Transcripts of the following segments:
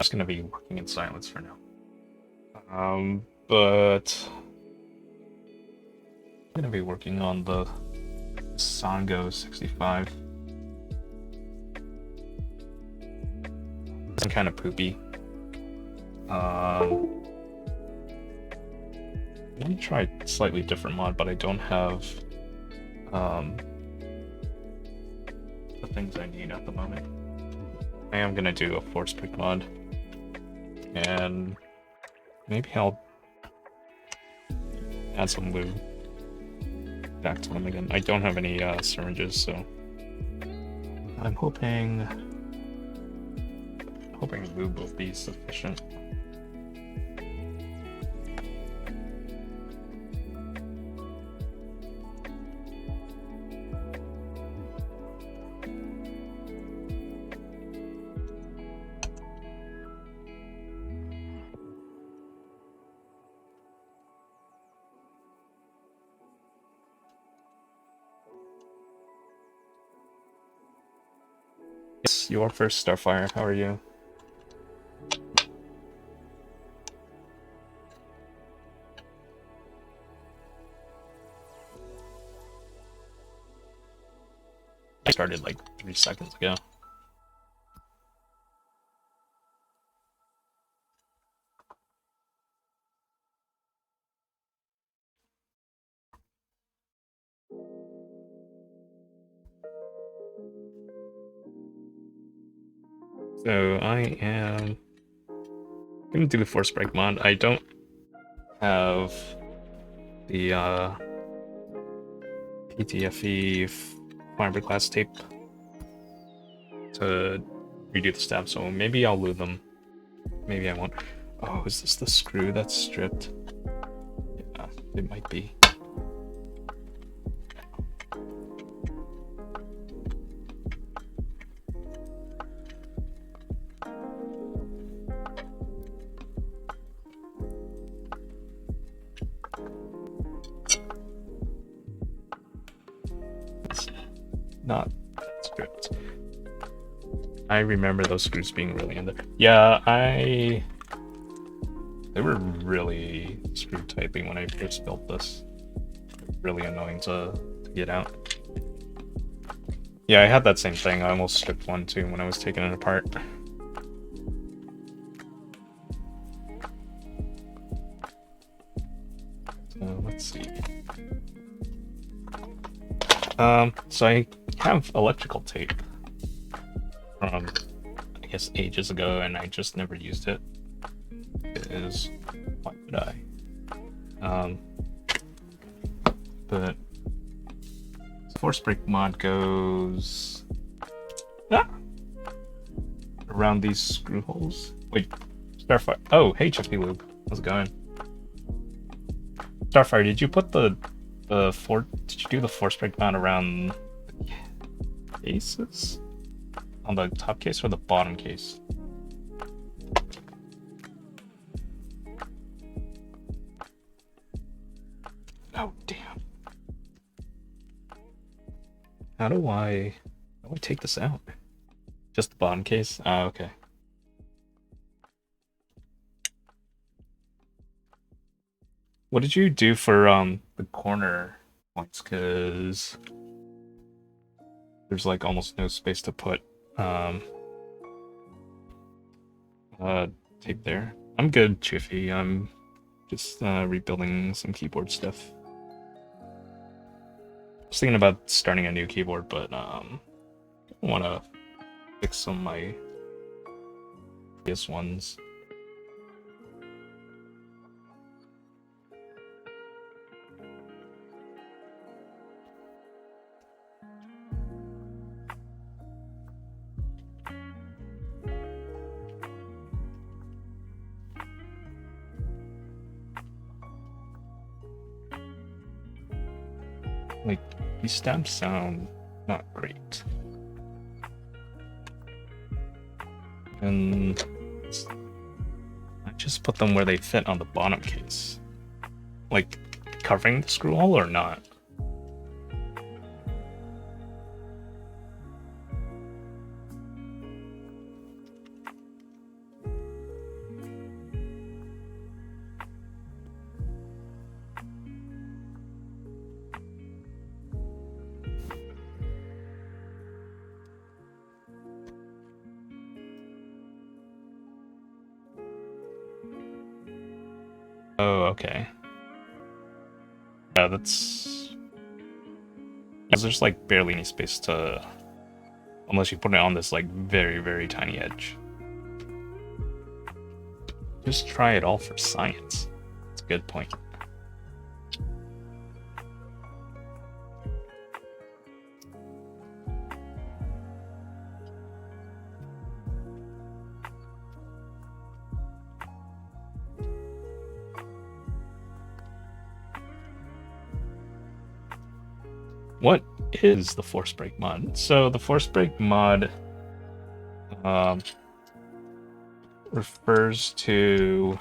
just gonna be working in silence for now. But I'm gonna be working on the Sangeo65. It's kind of poopy. I'm gonna try a slightly different mod, but I don't have the things I need at the moment. I am gonna do a force pick mod, and maybe I'll add some lube back to them again. I don't have any syringes, so I'm hoping lube will be sufficient. Yes, you are first, Starfire. How are you? I started like 3 seconds ago. So I am gonna do the force break mod. I don't have the PTFE fiberglass tape to redo the stab, so maybe I'll lube them. Maybe I won't. Oh, is this the screw that's stripped? Yeah, it might be. It's not stripped. I remember those screws being really in there. Yeah, they were really screw tightly when I first built this. Really annoying to get out. Yeah, I had that same thing. I almost stripped one too when I was taking it apart. So let's see. So I have electrical tape from, I guess, ages ago, and I just never used it. Because why would I? But force break mod goes around these screw holes. Wait, Starfire. Oh, hey, Chippy Lube. How's it going? Starfire, did you put did you do the force break mod around the cases? On the top case or the bottom case? Oh, damn. How do I take this out? Just the bottom case? Ah, okay. What did you do for the corner points? Cause there's like almost no space to put tape there. I'm good, Chiffy. I'm just rebuilding some keyboard stuff. I was thinking about starting a new keyboard, but I want to fix some of my previous ones. Like, these stabs sound not great. And I just put them where they fit on the bottom case. Like, covering the screw hole or not? Oh, okay. Yeah, that's... Because there's like barely any space to... Unless you put it on this like very, very tiny edge. Just try it all for science. That's a good point. What is the force break mod? So the force break mod refers to,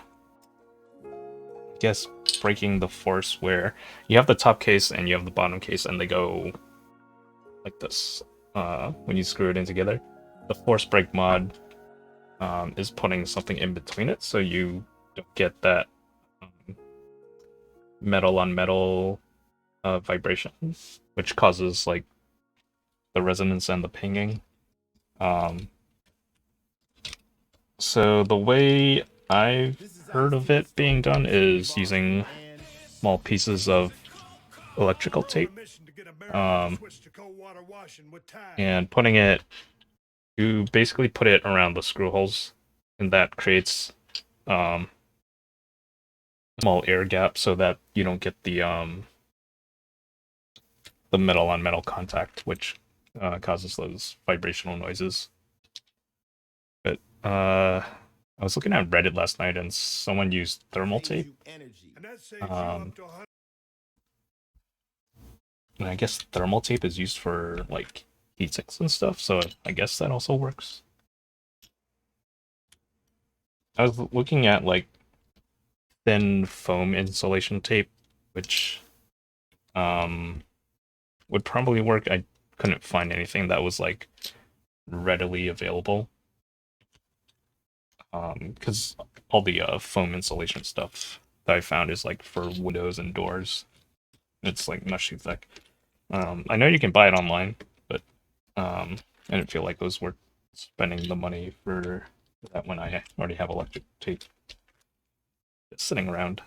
I guess, breaking the force where you have the top case and you have the bottom case and they go like this when you screw it in together. The force break mod is putting something in between it so you don't get that metal on metal vibration, which causes like the resonance and the pinging. So the way I've heard of it being done is using small pieces of electrical tape and putting it, you basically put it around the screw holes, and that creates small air gap so that you don't get the metal on metal contact, which causes those vibrational noises. But I was looking at Reddit last night and someone used thermal tape. And I guess thermal tape is used for like heat sinks and stuff, so I guess that also works. I was looking at like thin foam insulation tape, which would probably work. I couldn't find anything that was like readily available. Because all the foam insulation stuff that I found is like for windows and doors. It's like much too thick. I know you can buy it online, but I didn't feel like it was worth spending the money for that when I already have electric tape sitting around.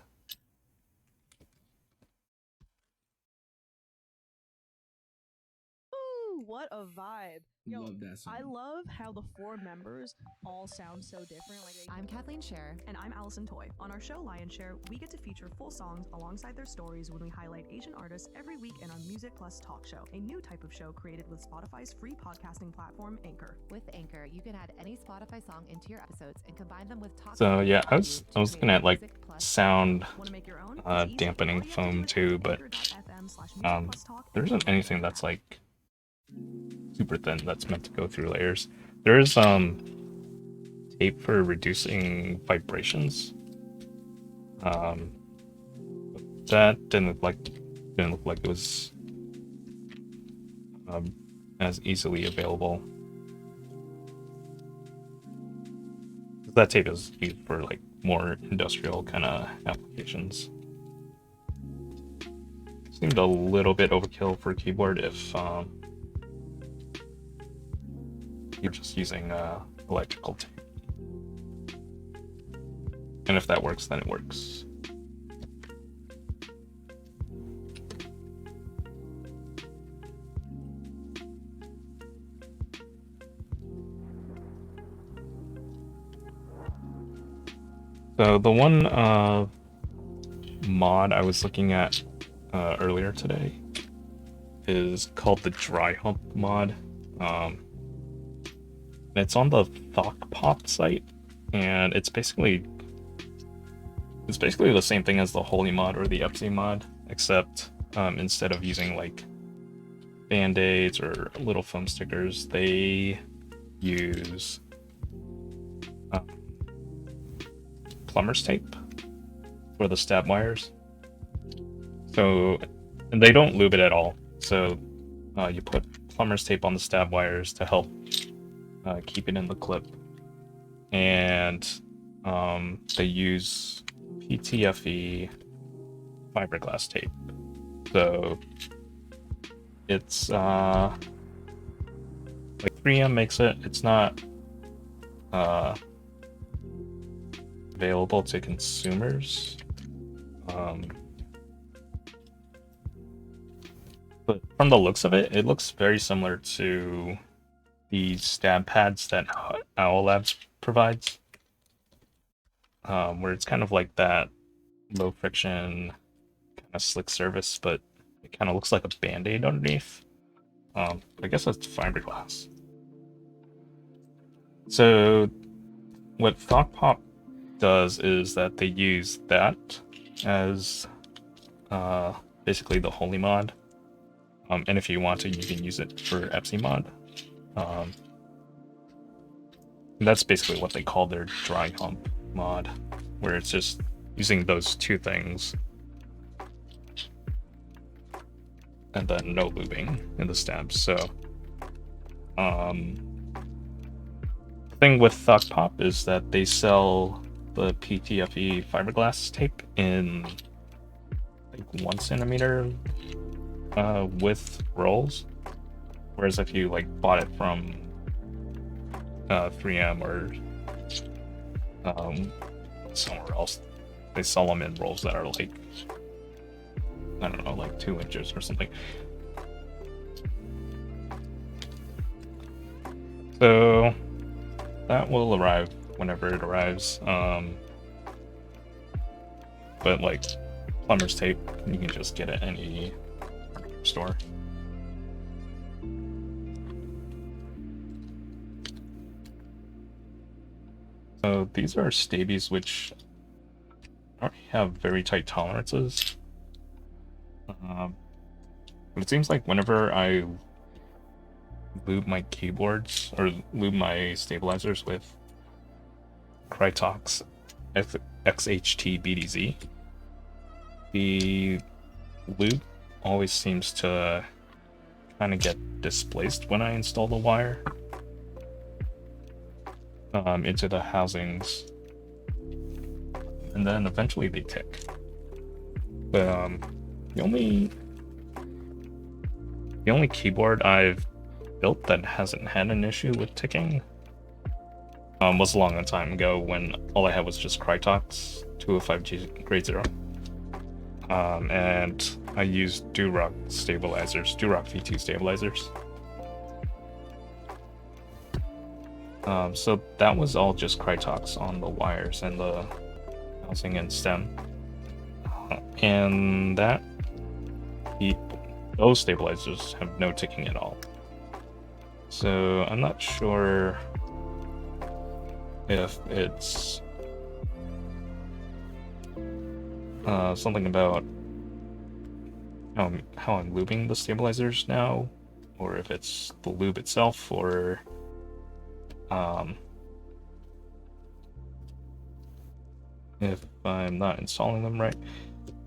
Ooh, what a vibe. Yo, Love that song. I love how the four members all sound so different. I'm Kathleen Scher. And I'm Allison Toy. On our show Lion Share, we get to feature full songs alongside their stories when we highlight Asian artists every week in our Music Plus talk show, a new type of show created with Spotify's free podcasting platform, Anchor. With Anchor, you can add any Spotify song into your episodes and combine them with talk. So yeah, I was looking at like sound dampening foam too, but there isn't anything that's like super thin that's meant to go through layers. There is tape for reducing vibrations. That didn't look like it was as easily available. That tape is used for like more industrial kind of applications. Seemed a little bit overkill for a keyboard if you're just using electrical tape. And if that works, then it works. So the one mod I was looking at earlier today is called the Dry Hump mod. It's on the ThockPop site, and it's basically the same thing as the Holy mod or the Epsi mod, except instead of using like band-aids or little foam stickers, they use plumber's tape for the stab wires. So, and they don't lube it at all. So you put plumber's tape on the stab wires to help keep it in the clip. And they use PTFE fiberglass tape. So it's like 3M makes it. It's not available to consumers. Um, but from the looks of it, it looks very similar to the stab pads that Owl Labs provides, where it's kind of like that low friction, kind of slick surface, but it kind of looks like a band-aid underneath. I guess that's fiberglass. So what Thokpop does is that they use that as basically the holy mod. And if you want to, you can use it for Epsi mod. That's basically what they call their dry hump mod, where it's just using those two things and then no lubing in the stabs. So the thing with Thokpop is that they sell the PTFE fiberglass tape in like 1 centimeter width rolls, whereas if you like bought it from 3M or somewhere else, they sell them in rolls that are like, I don't know, like 2 inches or something. So that will arrive whenever it arrives. But like plumber's tape, you can just get it at any store. So these are Staebies, which already have very tight tolerances. But it seems like whenever I lube my keyboards or lube my stabilizers with Krytox XHT BDZ, the lube always seems to kind of get displaced when I install the wire into the housings, and then eventually they tick. But the only keyboard I've built that hasn't had an issue with ticking was a long time ago when all I had was just Krytox 205G grade 0. And I used Durock stabilizers, Durock V2 stabilizers. So that was all just Krytox on the wires and the housing and stem. And those stabilizers have no ticking at all. So I'm not sure if it's something about how I'm lubing the stabilizers now, or if it's the lube itself, or if I'm not installing them right.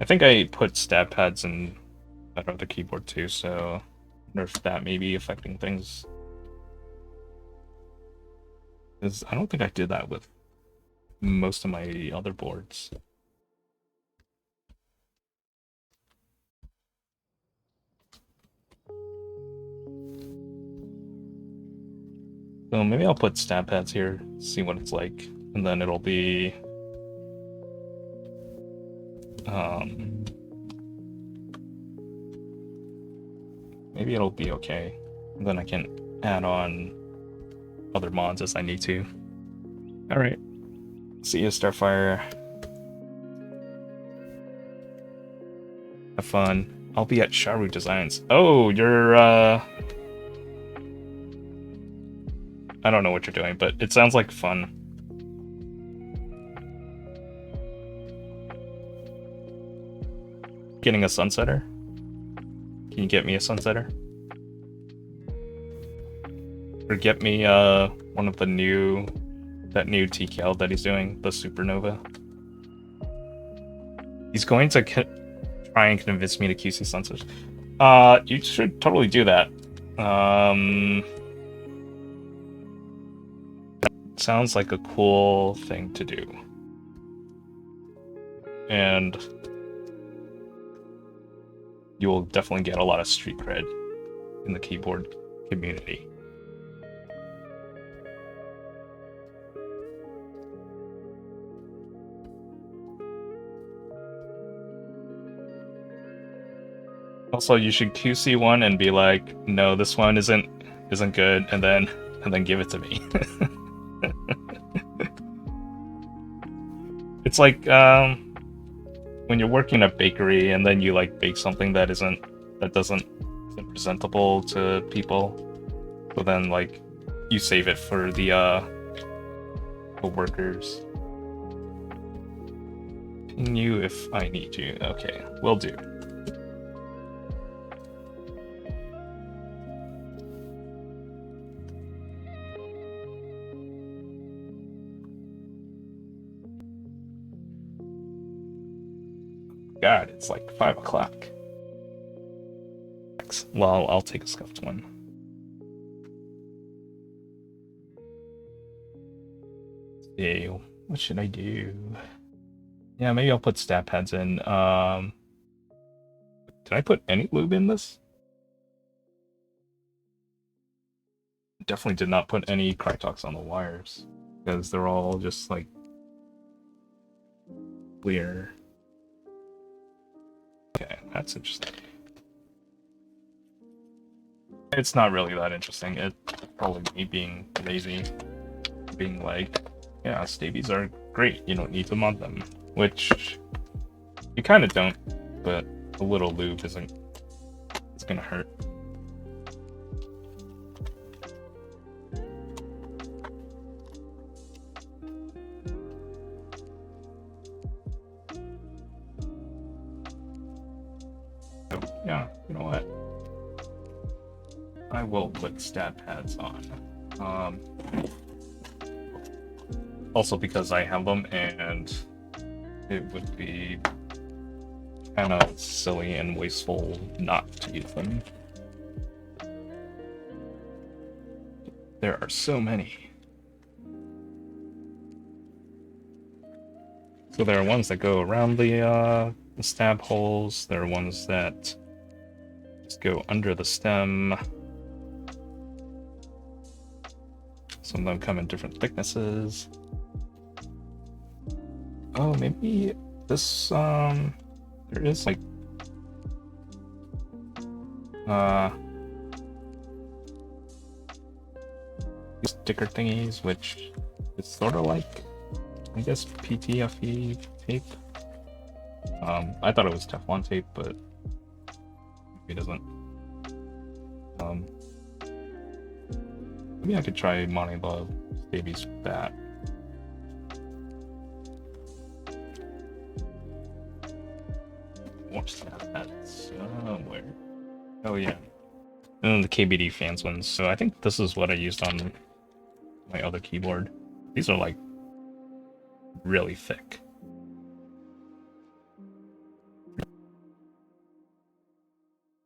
I think I put stab pads in that other keyboard too, so I wonder if that may be affecting things. Because I don't think I did that with most of my other boards. So maybe I'll put stab pads here, see what it's like, and then it'll be maybe it'll be okay. And then I can add on other mods as I need to. Alright. See you, Starfire. Have fun. I'll be at Sharu Designs. Oh, you're I don't know what you're doing, but it sounds like fun. Getting a sunsetter? Can you get me a sunsetter? Or get me one of the new TKL that he's doing, the Supernova. He's going to try and convince me to QC sunsetters. You should totally do that. Sounds like a cool thing to do. And you will definitely get a lot of street cred in the keyboard community. Also, you should QC one and be like, no, this one isn't good, and then give it to me. It's like when you're working in a bakery and then you like bake something that isn't presentable to people, so then like you save it for the workers. Ping you if I need you. Okay, will do. God, it's like 5 o'clock. Well, I'll take a scuffed one. See, what should I do? Yeah, maybe I'll put stab pads in. Did I put any lube in this? Definitely did not put any Krytox on the wires, because they're all just like clear. Okay, that's interesting. It's not really that interesting. It's probably me being lazy, being like, yeah, Staebies are great, you don't need to mod them. Which, you kind of don't, but a little lube it's gonna hurt. So, yeah, you know what? I will put stat pads on. Also because I have them, and it would be kind of silly and wasteful not to use them. There are so many. So there are ones that go around the stab holes. There are ones that just go under the stem. Some of them come in different thicknesses. Oh, maybe this, there is like, these sticker thingies, which is sort of like, I guess, PTFE tape. I thought it was Teflon tape, but maybe it isn't. Maybe I could try modding the Staebies with that. Watch that somewhere. Oh yeah. And then the KBD fans ones. So I think this is what I used on my other keyboard. These are like really thick.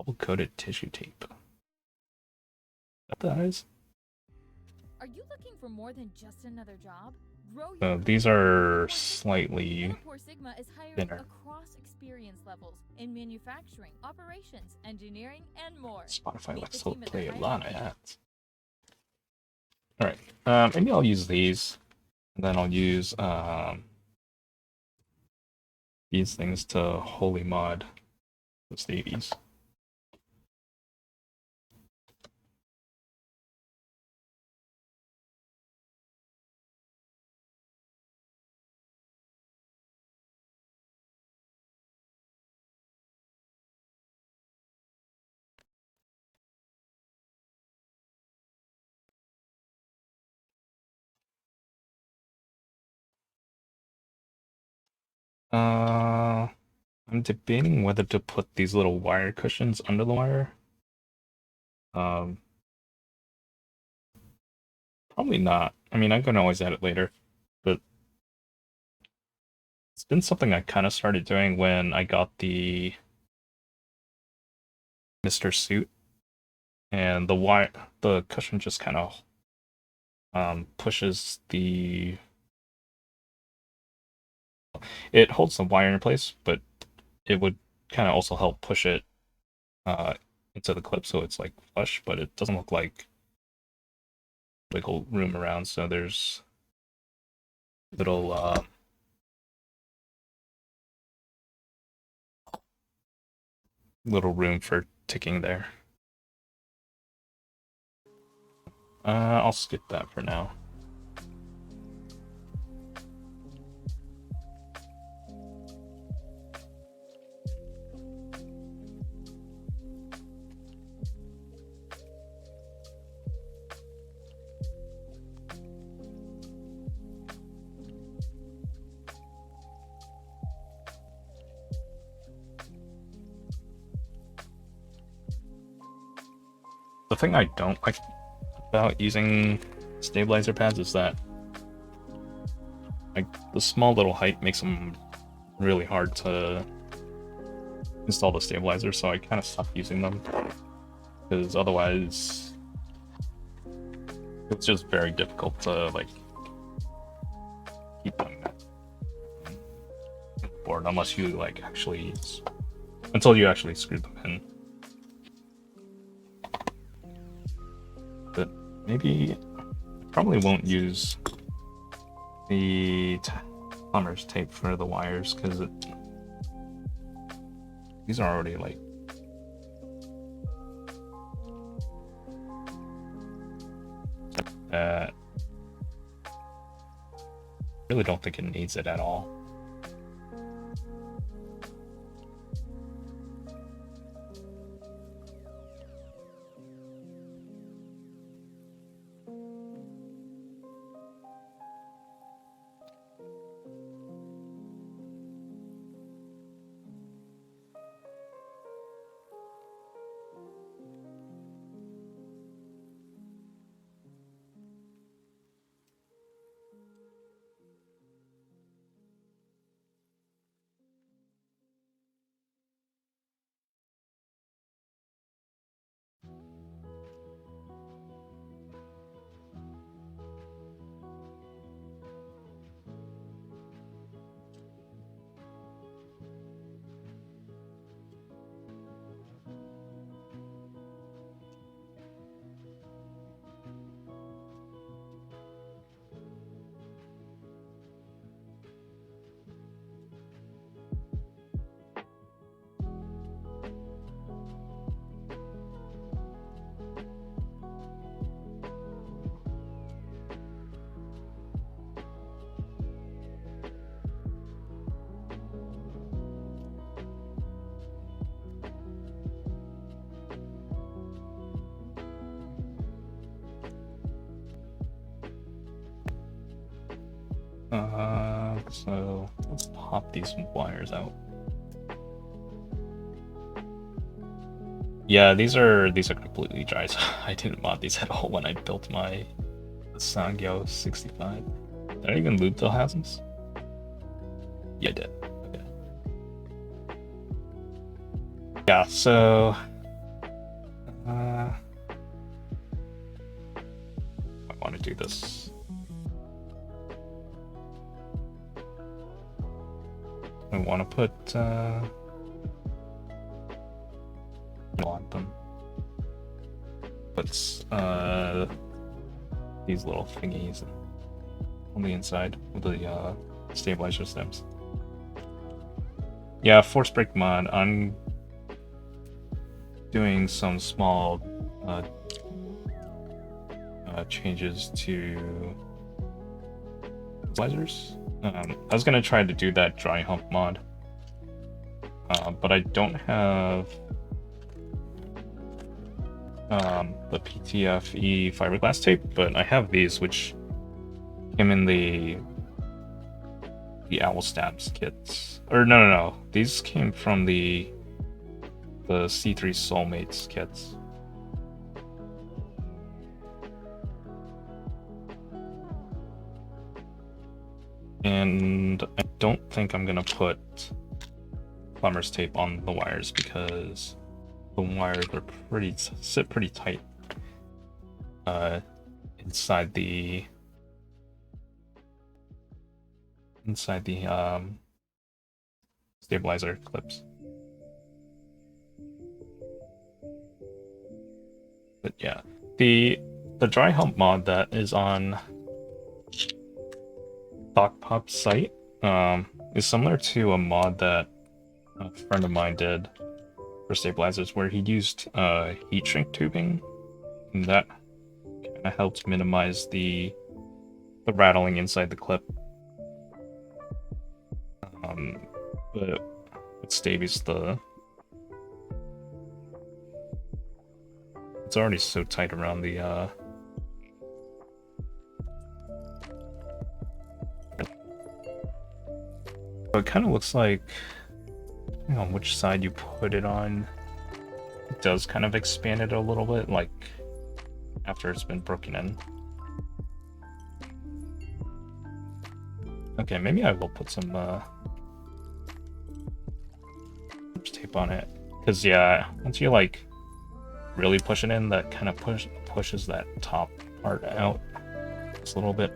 Double-coated tissue tape. What that is? Are you looking for more than just another job? Grow These are slightly Singapore Sigma is hiring thinner. across experience levels in manufacturing, operations, engineering, and more. Spotify Meet likes the to team at play the a lot of hiring ads. Alright, maybe I'll use these. And then I'll use these things to holy mod the Staebies. I'm debating whether to put these little wire cushions under the wire. Probably not. I mean, I can always add it later, but it's been something I kind of started doing when I got the Mr. Suit, and the cushion just kind of pushes the. It holds the wire in place, but it would kind of also help push it into the clip so it's like flush, but it doesn't look like wiggle room around. So there's little little room for ticking there. I'll skip that for now. The thing I don't like about using stabilizer pads is that like the small little height makes them really hard to install the stabilizer, so I kind of stopped using them because otherwise it's just very difficult to like keep them board unless you like actually until you actually screw them in. But maybe I probably won't use the plumber's tape for the wires because these are already like really don't think it needs it at all. So let's pop these wires out. Yeah, these are completely dry, so I didn't mod these at all when I built my Sangeo65. Did I even lube the housings? Yeah, I did. Okay. Yeah, so I want to do this. I want to put on them. Put these little thingies on the inside with the stabilizer stems. Yeah, force break mod. I'm doing some small changes to stabilizers. I was gonna try to do that dry hump mod, but I don't have the PTFE fiberglass tape, but I have these, which came in the Owl Stabs kits. Or no, these came from the C3 Soulmates kits. And I don't think I'm gonna put plumber's tape on the wires because the wires are sit pretty tight inside the stabilizer clips. But yeah, the dry hump mod that is on Stockpop's site is similar to a mod that a friend of mine did for stabilizers where he used heat shrink tubing, and that kind of helped minimize the rattling inside the clip. But with Staebies, it's already so tight around the so it kind of looks like, depending on which side you put it on, it does kind of expand it a little bit, like after it's been broken in. Okay, maybe I will put some tape on it, because yeah, once you like really push it in, that kind of pushes that top part out just a little bit.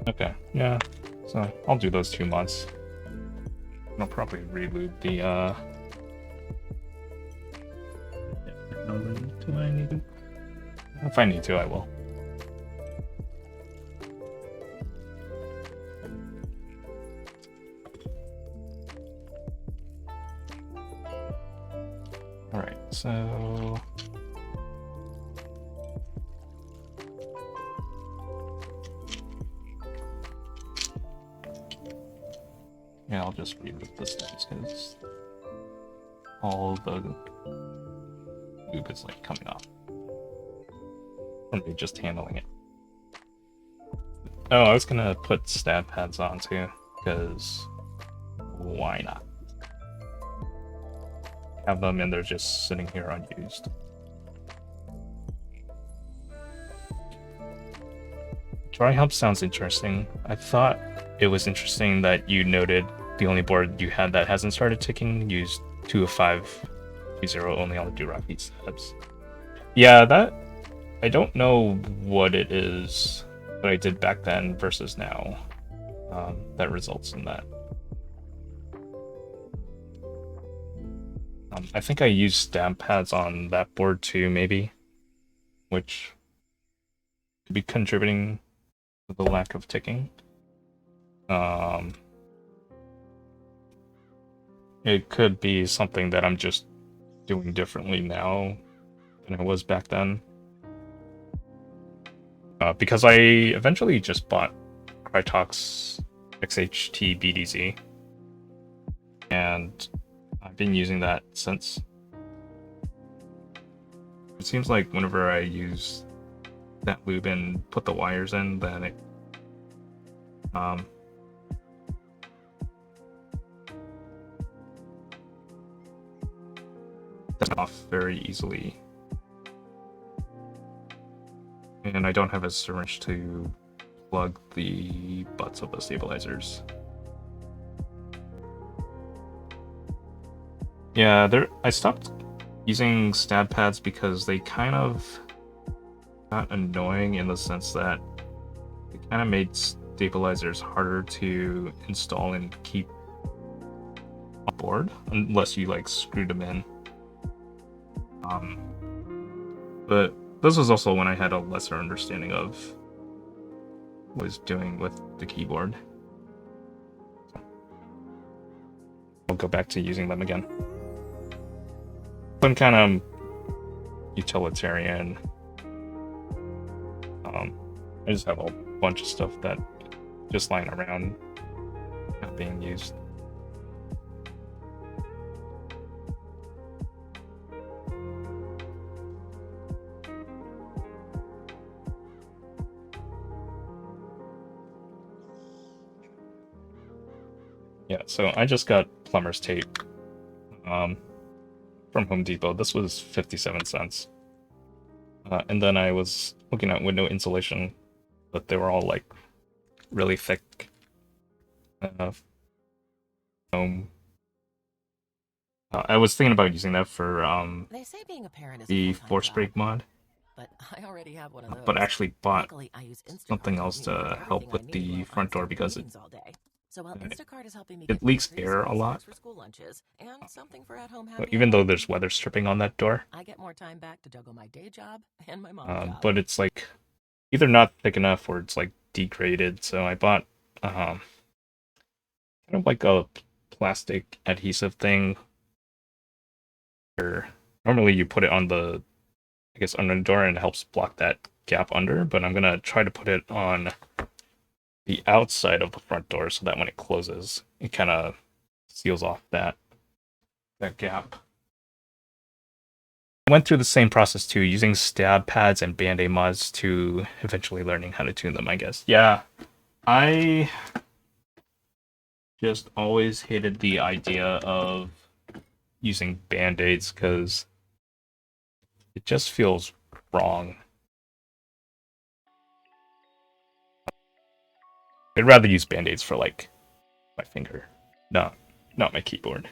Okay, yeah, so I'll do those 2 months. I'll probably relube the yeah, do I need to? If I need to, I will. Alright, so yeah, I'll just remove this because all the lube is like coming off from me just handling it. Oh, I was gonna put stab pads on too, because why not? Have them and they're just sitting here unused. Dry hump sounds interesting. I thought it was interesting that you noted the only board you had that hasn't started ticking used 2 of 5 0 only on the do-rock beat stabs. Yeah, that I don't know what it is that I did back then versus now that results in that. I think I used stab pads on that board too, maybe, which could be contributing to the lack of ticking. It could be something that I'm just doing differently now than I was back then. Because I eventually just bought Krytox XHT BDZ, and I've been using that since. It seems like whenever I use that lube and put the wires in, then it off very easily. And I don't have a syringe to plug the butts of the stabilizers. Yeah, I stopped using stab pads because they kind of got annoying in the sense that they kind of made stabilizers harder to install and keep on board unless you like screwed them in. But this was also when I had a lesser understanding of what I was doing with the keyboard. I'll go back to using them again. Some kind of utilitarian. I just have a bunch of stuff that just lying around not being used. Yeah, so I just got plumber's tape from Home Depot. This was 57 cents. And then I was looking at window insulation, but they were all like really thick foam. I was thinking about using that for They say being a parent is the a full-time force job, break mod, but I already have one of those. but actually bought Luckily, I use Instacart something to else help me to with help everything with I need the while front I'm door stuck in because meetings all day. So while Instacart is helping me it get leaks groceries, air a school lot. snacks for school lunches, and something for at-home So happy even though hour, there's weather stripping on that door, I get more time back to juggle my day job and my mom job. but it's like either not thick enough or it's like degraded. So I bought kind of like a plastic adhesive thing. Where normally you put it on the, I guess, under the door and it helps block that gap under, but I'm gonna try to put it on the outside of the front door so that when it closes, it kind of seals off that gap. I went through the same process too, using stab pads and band-aid mods to eventually learning how to tune them, I guess. Yeah, I just always hated the idea of using band-aids because it just feels wrong. I'd rather use band-aids for like my finger, not my keyboard.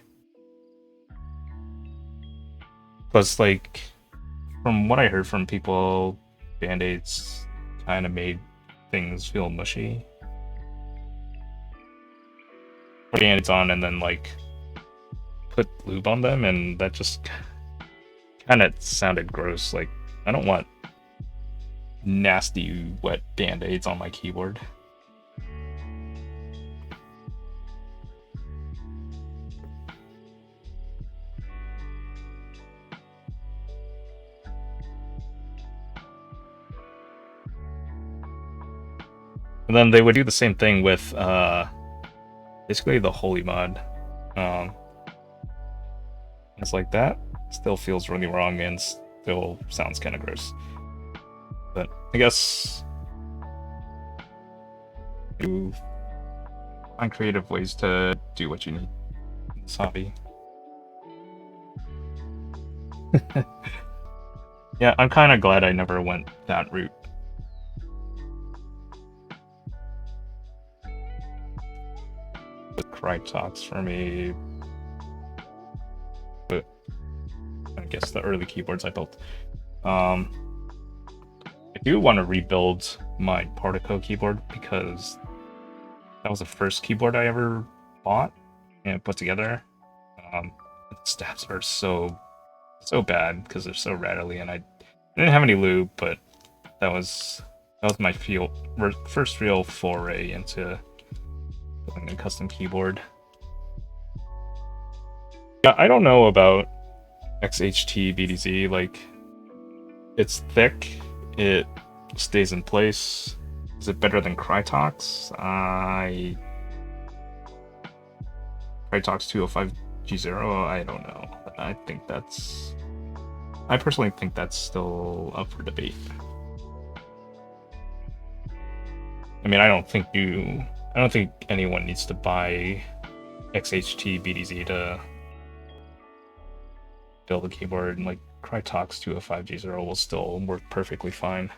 Plus, like, from what I heard from people, band-aids kind of made things feel mushy. Put band-aids on and then like put lube on them, and that just kind of sounded gross. Like, I don't want nasty wet band-aids on my keyboard. And then they would do the same thing with basically the Holy mod. It's like that still feels really wrong and still sounds kind of gross. But I guess you find creative ways to do what you need in this hobby. Yeah, I'm kind of glad I never went that route. The Krytox for me, but I guess the early keyboards I built. I do want to rebuild my Particle keyboard because that was the first keyboard I ever bought and put together. The stabs are so bad because they're so rattly, and I didn't have any lube, but that was my first real foray into building a custom keyboard. Yeah, I don't know about XHT BDZ. Like, it's thick, it stays in place. Is it better than Krytox? Krytox 205 G0? I don't know. I personally think that's still up for debate. I mean, I don't think anyone needs to buy XHT BDZ to build a keyboard, and like Krytox 205 G0 will still work perfectly fine.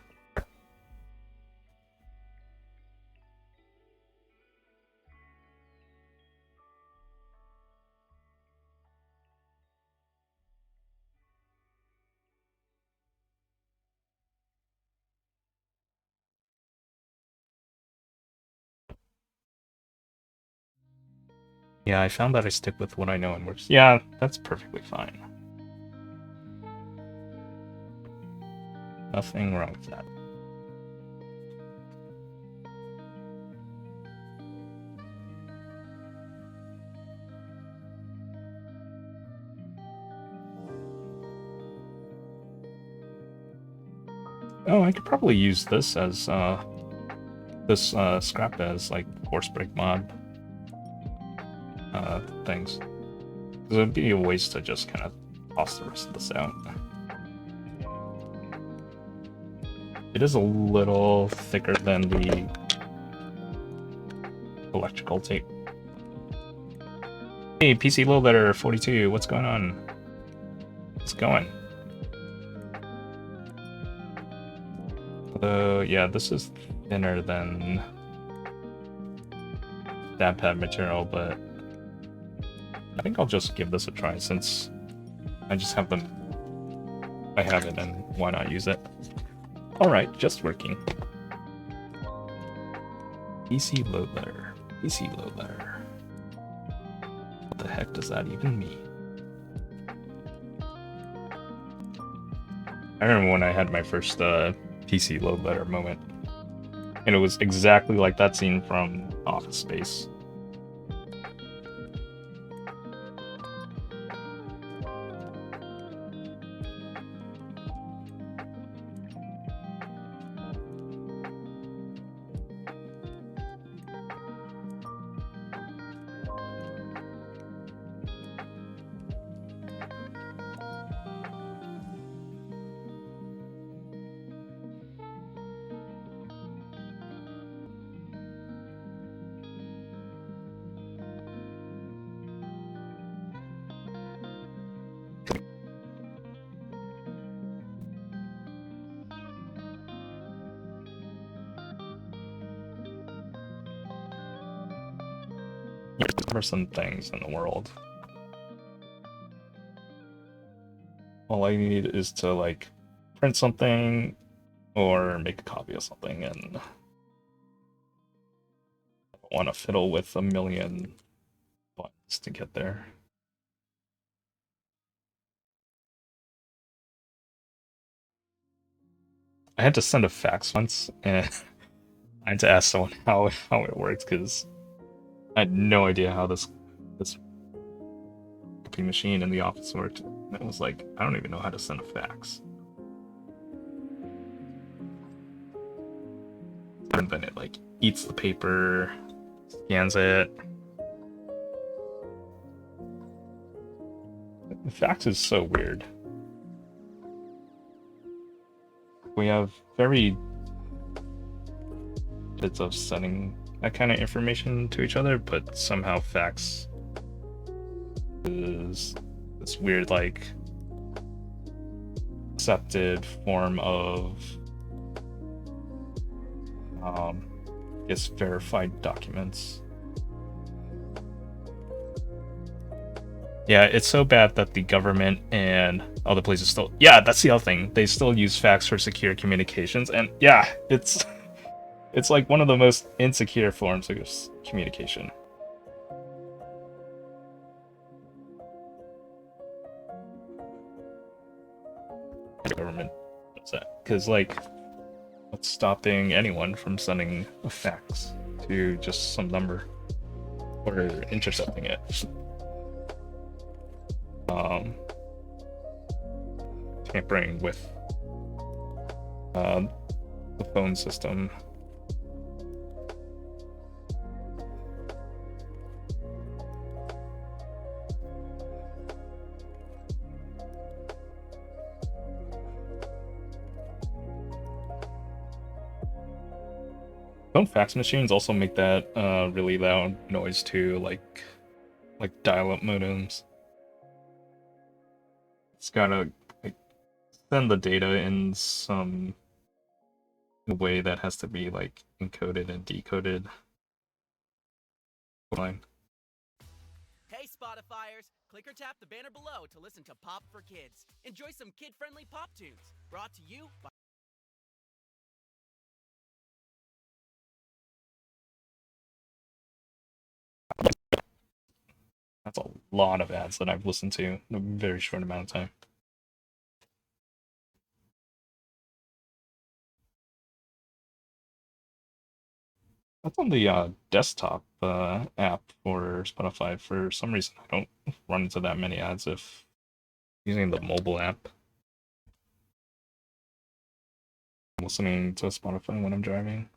Yeah, I found that I stick with what I know and works. Yeah, that's perfectly fine. Nothing wrong with that. Oh, I could probably use this as scrap as like force break mod things. It would be a waste to just kind of toss the rest of this out. It is a little thicker than the electrical tape. Hey, PC Low Better 42, what's going on? It's going. Although, yeah, this is thinner than stab pad material, but I think I'll just give this a try since I just have them. I have it, and why not use it? Alright, just working. PC Load Letter. PC Load Letter. What the heck does that even mean? I remember when I had my first PC Load Letter moment, and it was exactly like that scene from Office Space. cumbersome things in the world. All I need is to like print something or make a copy of something, and I don't want to fiddle with a million buttons to get there. I had to send a fax once, and I had to ask someone how it works because I had no idea how this copy machine in the office worked. And it was like, I don't even know how to send a fax. And then it like eats the paper, scans it. The fax is so weird. We have very bits of sending that kind of information to each other, but somehow fax is this weird, like, accepted form of, I guess, verified documents. Yeah, it's so bad that the government and other places still... Yeah, that's the other thing. They still use fax for secure communications, and yeah, it's like one of the most insecure forms of communication. The government does that. Because, like, what's stopping anyone from sending a fax to just some number? Or intercepting it? Tampering with the phone system. Phone fax machines also make that really loud noise too, like dial-up modems. It's gotta like send the data in some way that has to be like encoded and decoded. Fine. Hey Spotifyers, click or tap the banner below to listen to Pop for Kids. Enjoy some kid-friendly pop tunes, brought to you by... That's a lot of ads that I've listened to in a very short amount of time. That's on the desktop app for Spotify. For some reason, I don't run into that many ads if using the mobile app. I'm listening to Spotify when I'm driving.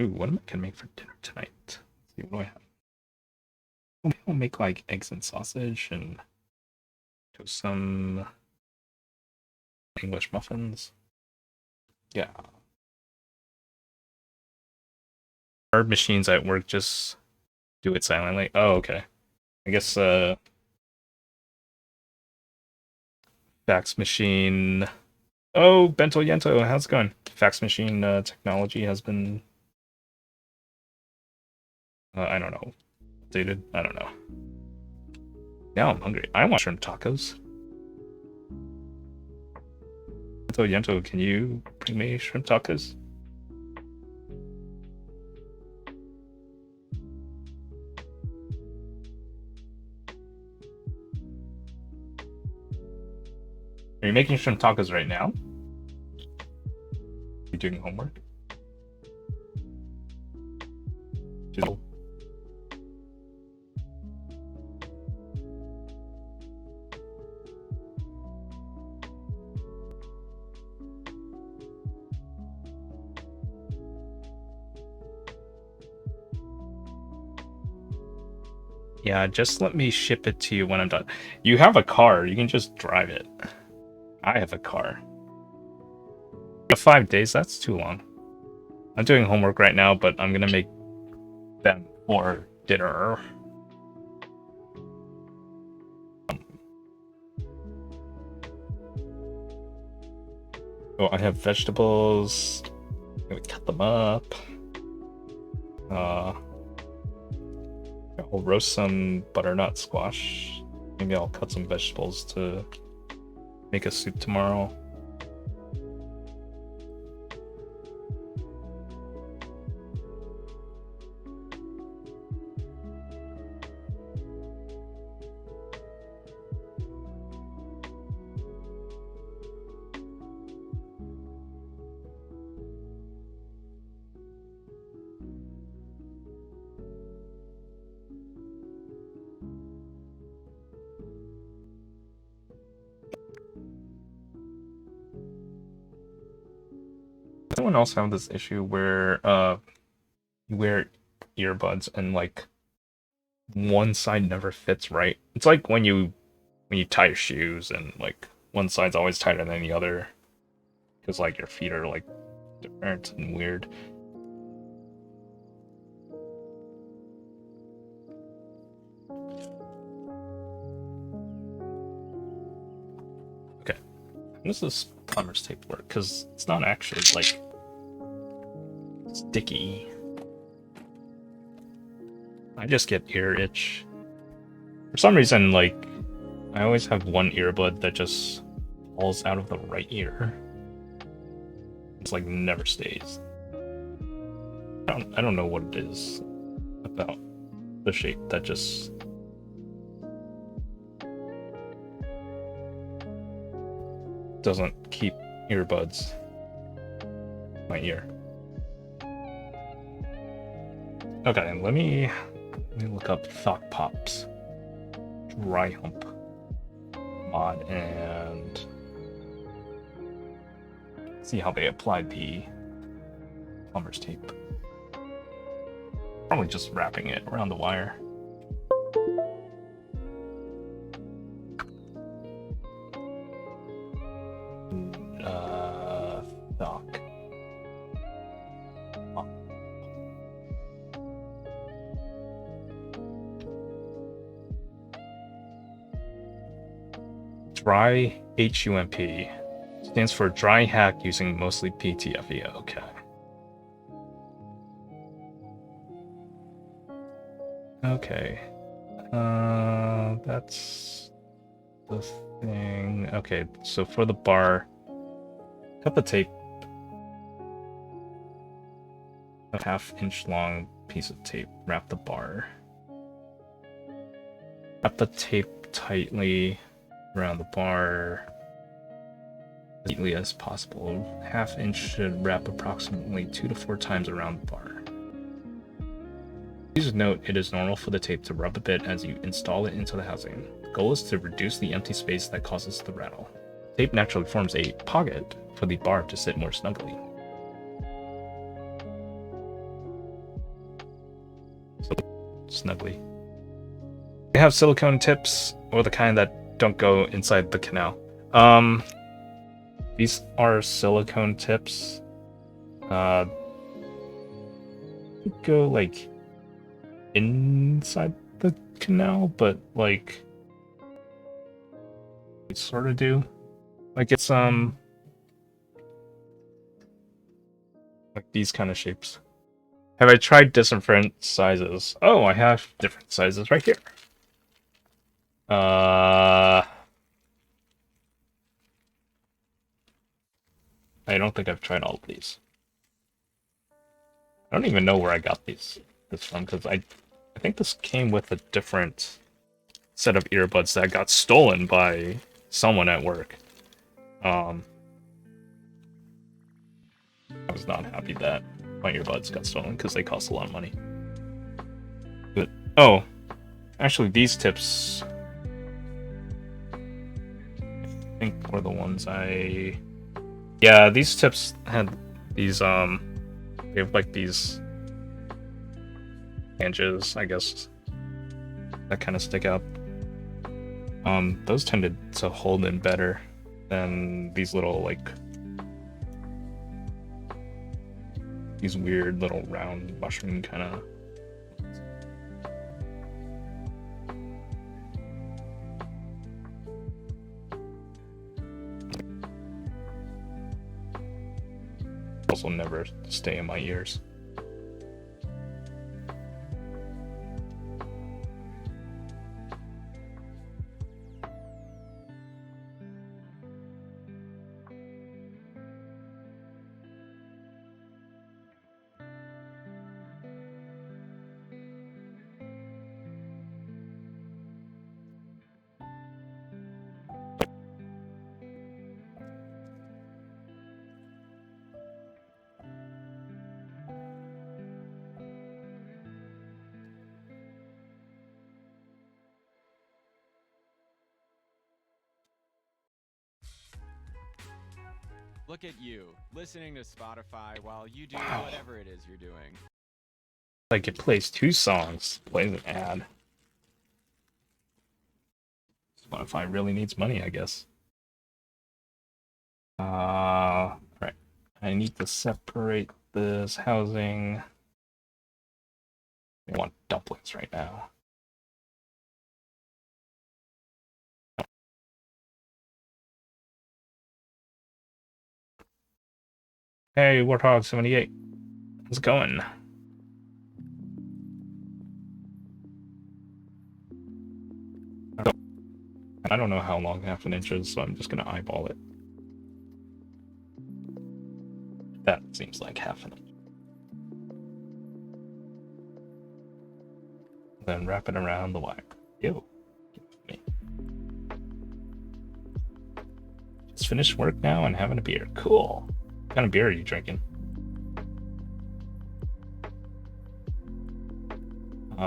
Ooh, what am I gonna make for dinner tonight? Let's see, what do I have? Maybe I'll make like eggs and sausage and toast some English muffins. Yeah. Our machines at work just do it silently. Oh, okay. I guess fax machine. Oh, Bento Yento, how's it going? Fax machine technology has been I don't know, updated. I don't know. Now I'm hungry. I want shrimp tacos. Bento Yento, can you bring me shrimp tacos? Are you making shrimp tacos right now? Are you doing homework? Jizzle. Yeah, just let me ship it to you when I'm done. You have a car, you can just drive it. I have a car. 5 days, that's too long. I'm doing homework right now, but I'm gonna make them for dinner. So I have vegetables. I'm gonna cut them up. I'll roast some butternut squash. Maybe I'll cut some vegetables to make a soup tomorrow. Does anyone else have this issue where you wear earbuds and like one side never fits right? It's like when you tie your shoes and like one side's always tighter than the other because like your feet are like different and weird. Okay, how does this plumber's tape work? Because it's not actually like sticky. I just get ear itch. For some reason, like, I always have one earbud that just falls out of the right ear. It's like never stays. I don't know what it is about the shape that just doesn't keep earbuds in my ear. Okay, let me look up Thought Pop's dry hump mod and see how they applied the plumber's tape. Probably just wrapping it around the wire. Doc. Oh. Dry HUMP stands for dry hack using mostly PTFE. Okay. Okay. That's the thing. Okay, so for the bar, cut the tape. A 1/2 inch long piece of tape. Wrap the bar. Wrap the tape tightly around the bar as neatly as possible. 1/2 inch should wrap approximately 2 to 4 times around the bar. Please note it is normal for the tape to rub a bit as you install it into the housing. The goal is to reduce the empty space that causes the rattle. Tape naturally forms a pocket for the bar to sit more snugly. Snugly. They have silicone tips, or the kind that don't go inside the canal. These are silicone tips. Go like inside the canal, but like they sort of do. Like it's like these kind of shapes. Have I tried different sizes? Oh, I have different sizes right here. I don't think I've tried all of these. I don't even know where I got this from, because I think this came with a different set of earbuds that got stolen by someone at work. I was not happy that my earbuds got stolen because they cost a lot of money. But oh, actually these tips I think were the ones yeah, these tips had these they have like these hinges, I guess, that kind of stick out. Those tended to hold in better than these little like these weird little round mushroom kind of. also never stay in my ears. Look at you, listening to Spotify while you do Wow. whatever it is you're doing. Like it plays 2 songs, plays an ad. Spotify really needs money, I guess. Right. I need to separate this housing. I want dumplings right now. Hey, Warthog78. How's it going? I don't know how long half an inch is, so I'm just gonna eyeball it. That seems like half an inch. Then wrap it around the wire. Ew. Me. Just finished work now and having a beer. Cool. What kind of beer are you drinking?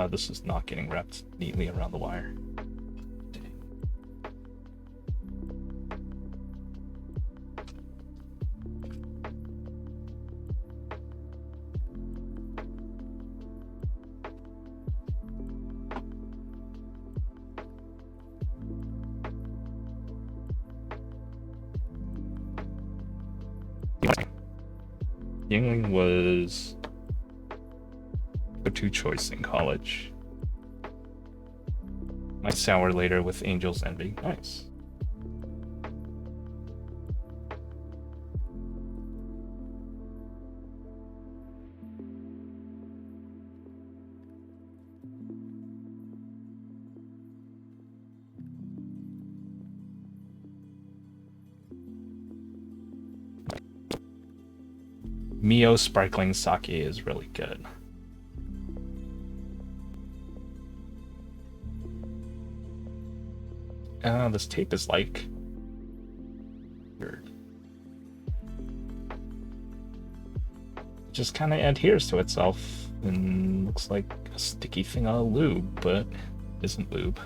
This is not getting wrapped neatly around the wire. Yingling was a 2 choice in college. Might sour later with Angel's Envy. Nice. Mio Sparkling Sake is really good. This tape is like weird. It just kind of adheres to itself and looks like a sticky thing of lube, but isn't lube.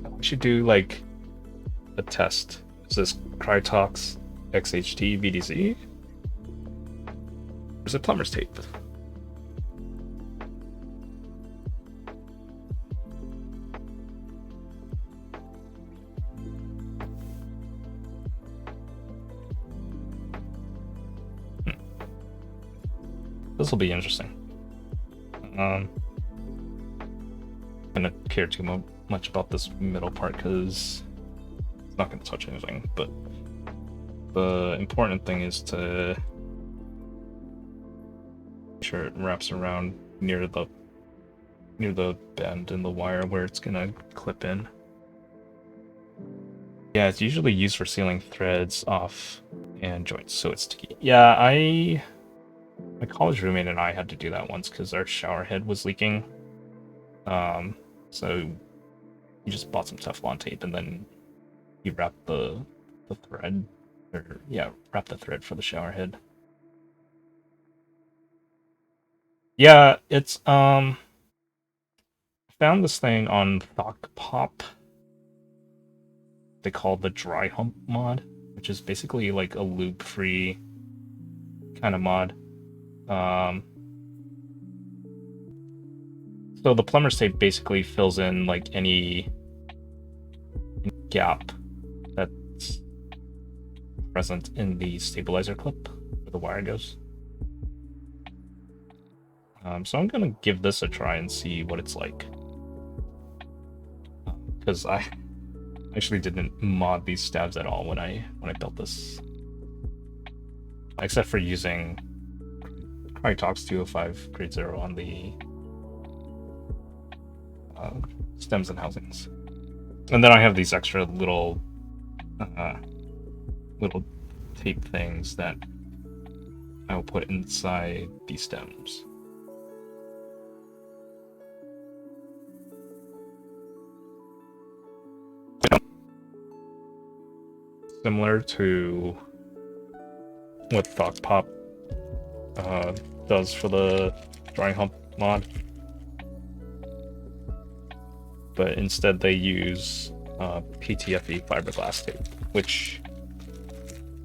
We should do like a test. Is this Krytox XHT VDC? Or is it plumber's tape? This will be interesting. I don't care too much about this middle part because it's not going to touch anything, but the important thing is to make sure it wraps around near the bend in the wire where it's going to clip in. Yeah, it's usually used for sealing threads off and joints, so it's sticky. Yeah, my college roommate and I had to do that once because our shower head was leaking. So you just bought some Teflon tape and then you wrap the thread, wrap the thread for the shower head. Yeah, it's I found this thing on Thok Pop. They call the dry hump mod, which is basically like a lube-free kind of mod. So the plumber's tape basically fills in like any gap that's present in the stabilizer clip where the wire goes. So I'm gonna give this a try and see what it's like. Because I actually didn't mod these stabs at all when I built this, except for using Krytox 205 grade 0 on the stems and housings. And then I have these extra little tape things that I will put inside these stems. Similar to what Thought Pop does for the drawing hump mod, but instead they use PTFE fiberglass tape, which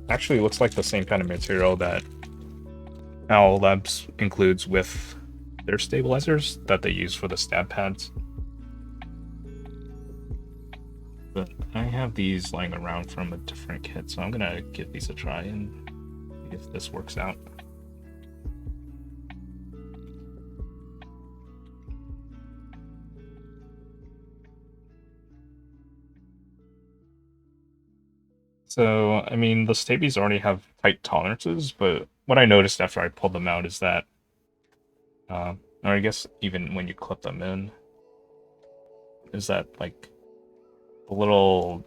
actually looks like the same kind of material that Owl Labs includes with their stabilizers that they use for the stab pads. But I have these lying around from a different kit, so I'm gonna give these a try and see if this works out. So, I mean, the Staebies already have tight tolerances, but what I noticed after I pulled them out is that, or I guess even when you clip them in, is that, like, the little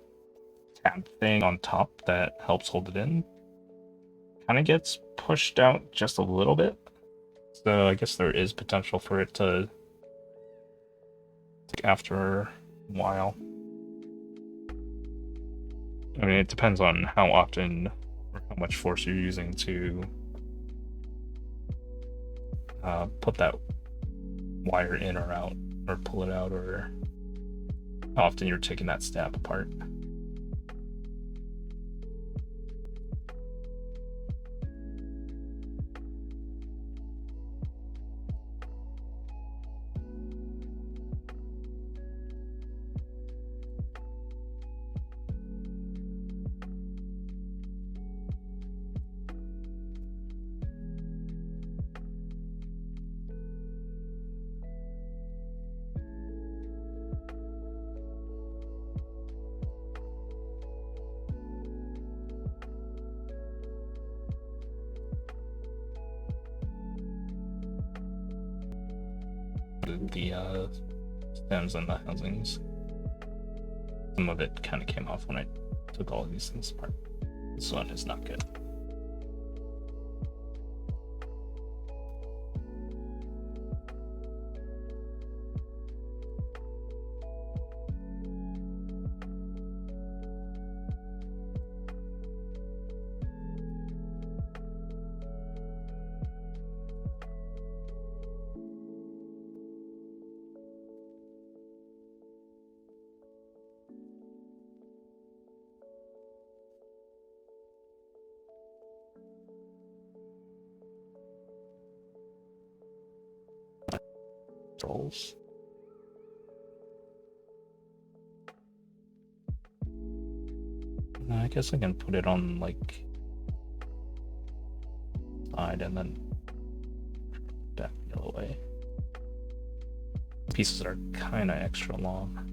tab thing on top that helps hold it in kind of gets pushed out just a little bit. So I guess there is potential for it to take after a while. I mean, it depends on how often or how much force you're using to put that wire in or out, or pull it out, or how often you're taking that stab apart. The stems and the housings. Some of it kind of came off when I took all of these things apart. This one is not good. Trolls. I guess I can put it on like side and then back the other way. Pieces are kind of extra long.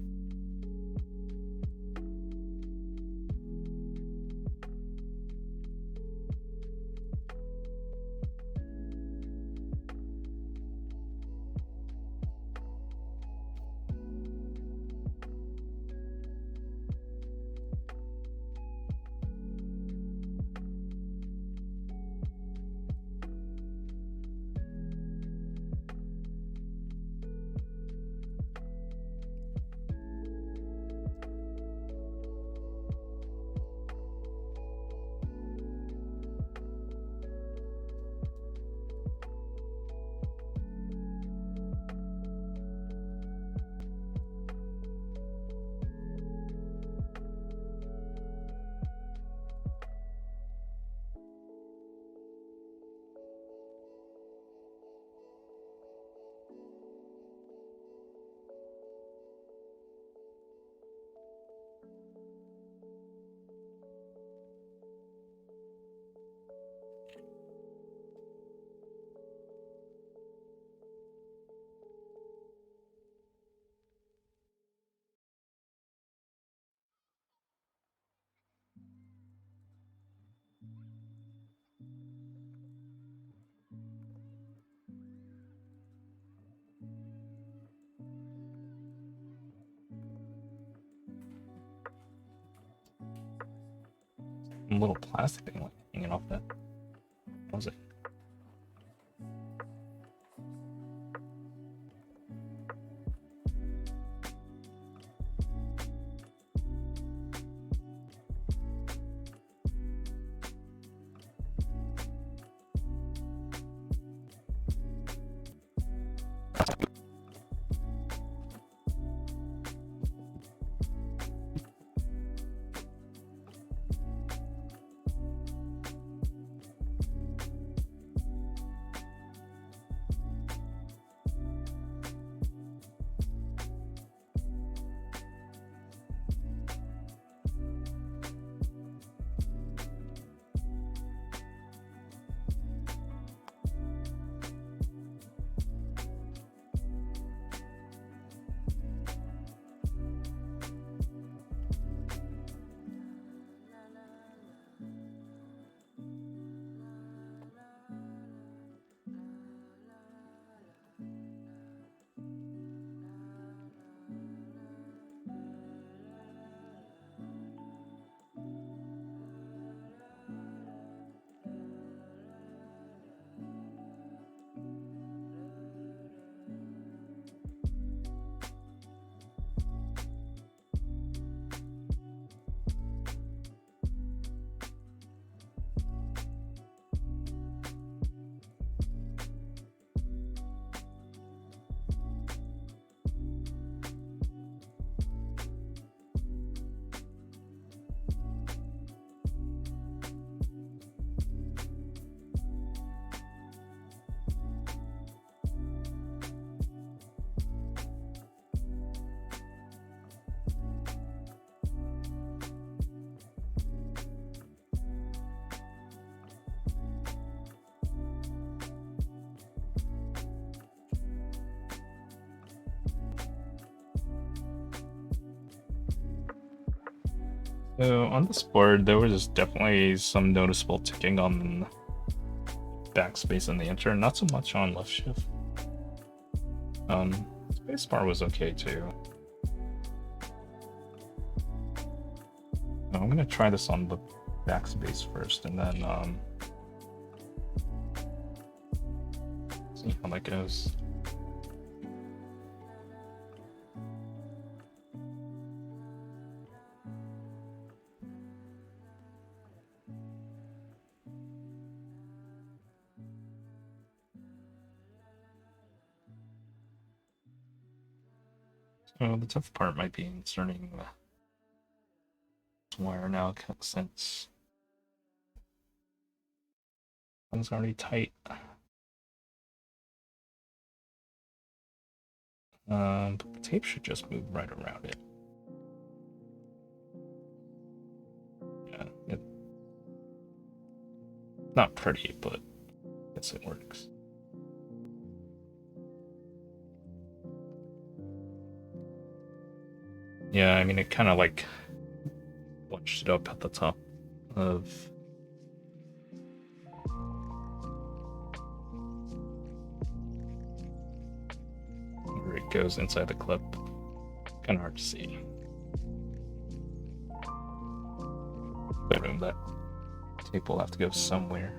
little plastic thing like hanging off that. What was it? So on this board, there was definitely some noticeable ticking on backspace and the enter, not so much on left shift. Spacebar was okay too. I'm gonna try this on the backspace first, and then see how that goes. So the tough part might be inserting this wire now, since it's already tight. But the tape should just move right around it. Yeah, it's not pretty, but I guess it works. Yeah, I mean, it kind of like bunched it up at the top of where it goes inside the clip. Kind of hard to see. But that tape will have to go somewhere.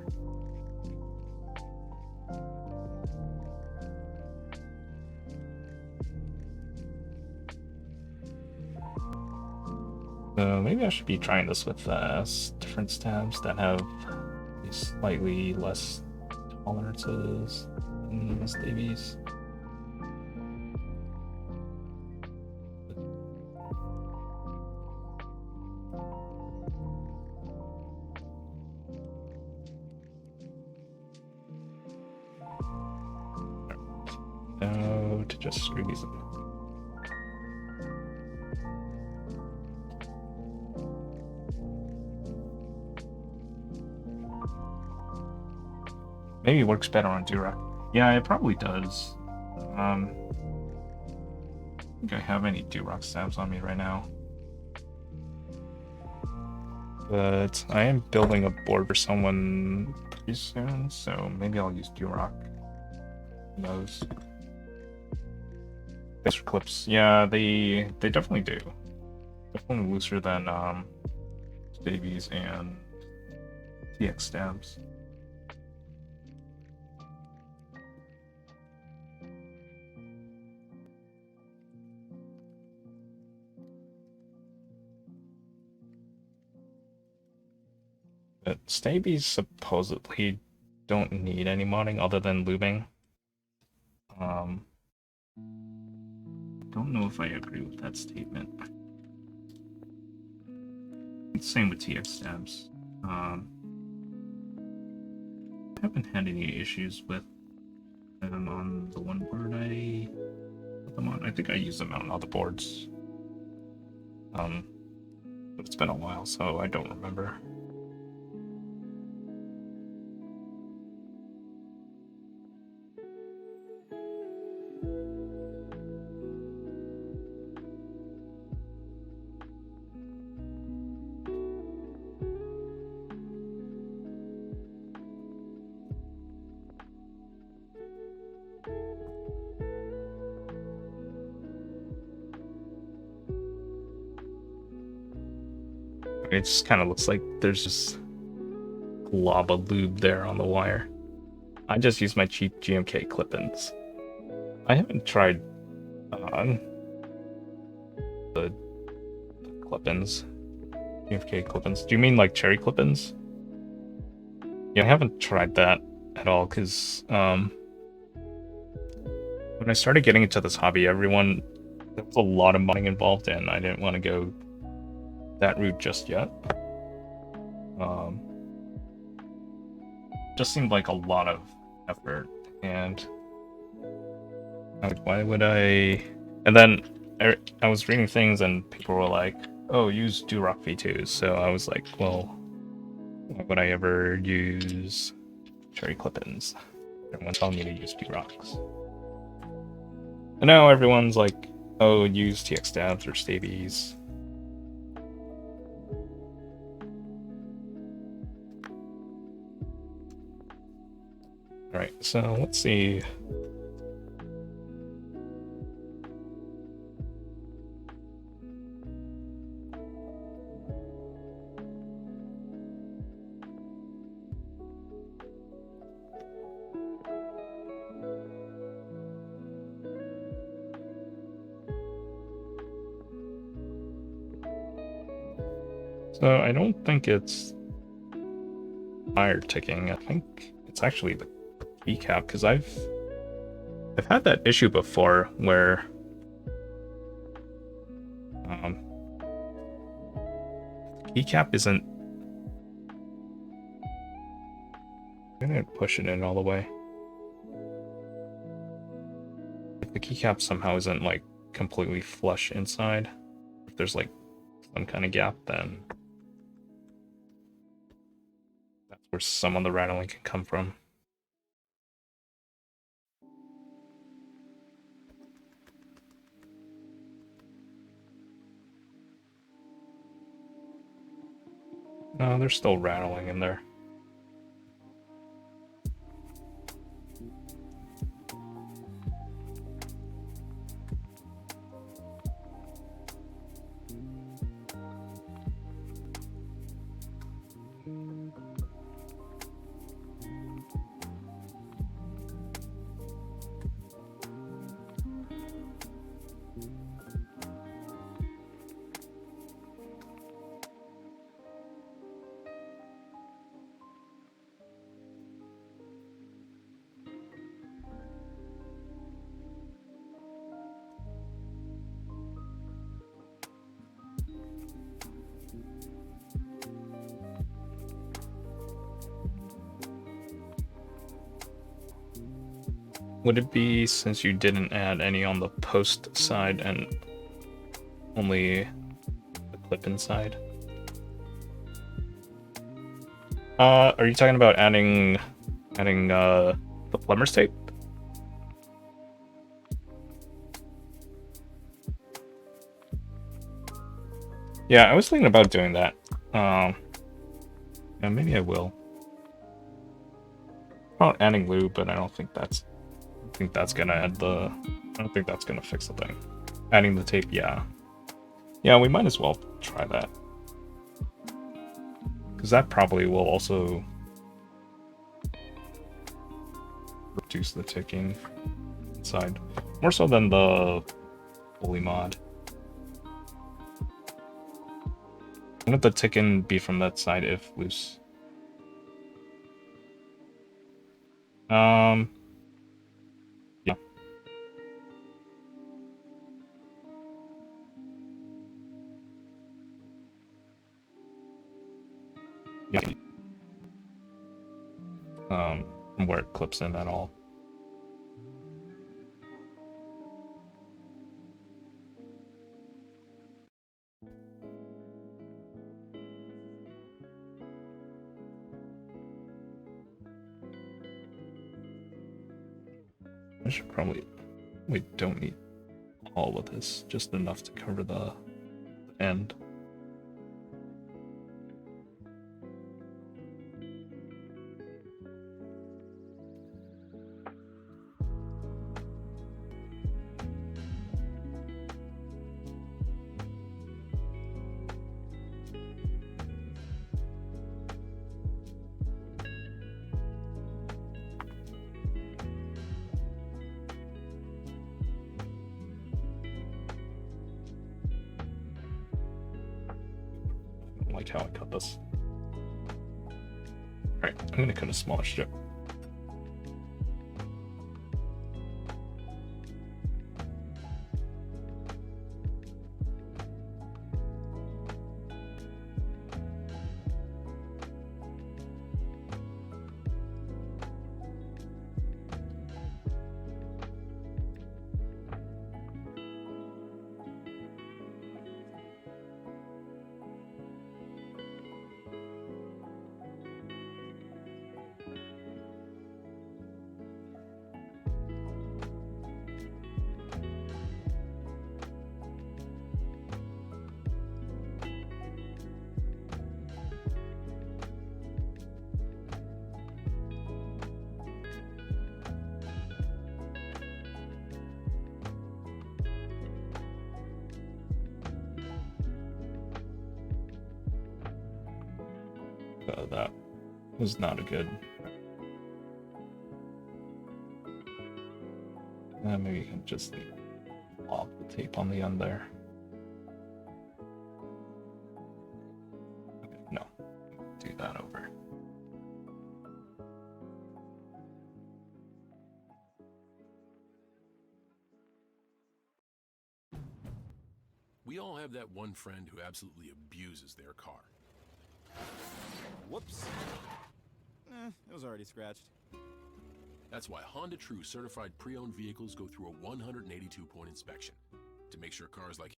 So maybe I should be trying this with different stabs that have these slightly less tolerances than the Staebies. So to just screw these in. Maybe it works better on Durock. Yeah, it probably does. I don't think I have any Durock stabs on me right now. But I am building a board for someone pretty soon, so maybe I'll use Durock. Who knows? Extra clips. Yeah, they definitely do. Definitely looser than Staebies and TX stabs. But Staebies supposedly don't need any modding other than lubing. Don't know if I agree with that statement. Same with TX stabs. I haven't had any issues with them on the one board I put them on. I think I use them on other boards. But it's been a while, so I don't remember. It just kind of looks like there's just glob of lube there on the wire. I just use my cheap GMK clip-ins. I haven't tried the clip-ins. GMK clip-ins. Do you mean like cherry clip-ins? Yeah, I haven't tried that at all because when I started getting into this hobby, there was a lot of money involved and I didn't want to go that route just yet. Just seemed like a lot of effort, and why would I? And then I was reading things, and people were like, "Oh, use Durock V2s." So I was like, "Well, why would I ever use cherry clip-ins? Everyone's telling me to use Durocks." And now everyone's like, "Oh, use TX stabs or Staebies." Alright, so let's see. So I don't think it's tire ticking. I think it's actually the keycap, because I've had that issue before where keycap isn't. I'm gonna push it in all the way. If the keycap somehow isn't like completely flush inside, if there's like some kind of gap, then that's where some of the rattling can come from. No, they're still rattling in there. Would it be since you didn't add any on the post side and only the clip inside? Are you talking about adding the plumber's tape? Yeah, I was thinking about doing that. Yeah, maybe I will. About adding lube, but I don't think that's gonna add the. I don't think that's gonna fix the thing. Adding the tape, yeah. Yeah, we might as well try that. because that probably will also reduce the ticking inside, more so than the Holy mod. Wouldn't the ticking be from that side if loose? Yeah. Yeah. From where it clips in at all. I should probably... We don't need all of this, just enough to cover the end. Like how I cut this. Alright, I'm gonna cut a smaller strip. That was not a good. Maybe you can just lob the tape on the end there. Okay, no, do that over. We all have that one friend who absolutely abuses their car. Whoops. It was already scratched. That's why Honda True certified pre-owned vehicles go through a 182-point inspection to make sure cars like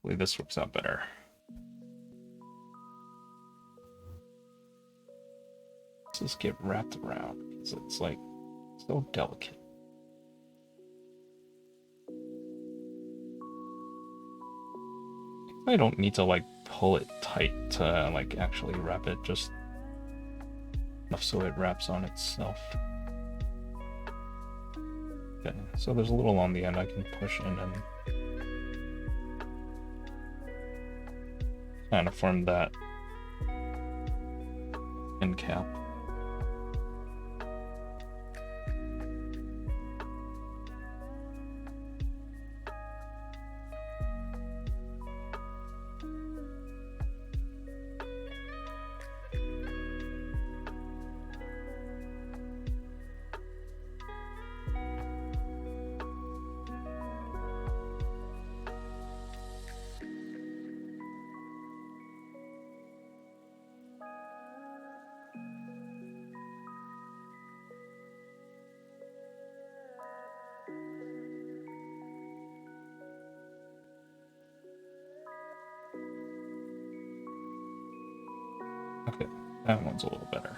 Hopefully this works out better. Let's just get wrapped around because it's like so delicate. I don't need to like pull it tight to like actually wrap it, just enough so it wraps on itself. Okay, so there's a little on the end I can push in and kind of form that end cap. Okay, that one's a little better.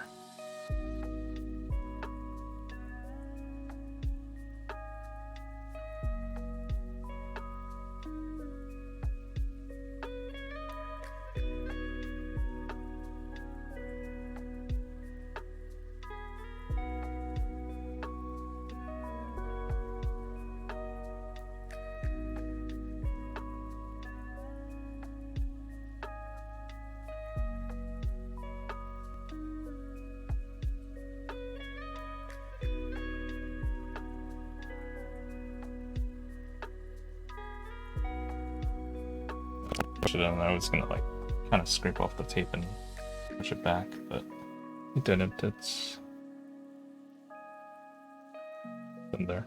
push it in, and I was gonna like kind of scrape off the tape and push it back, but it didn't. It's in there.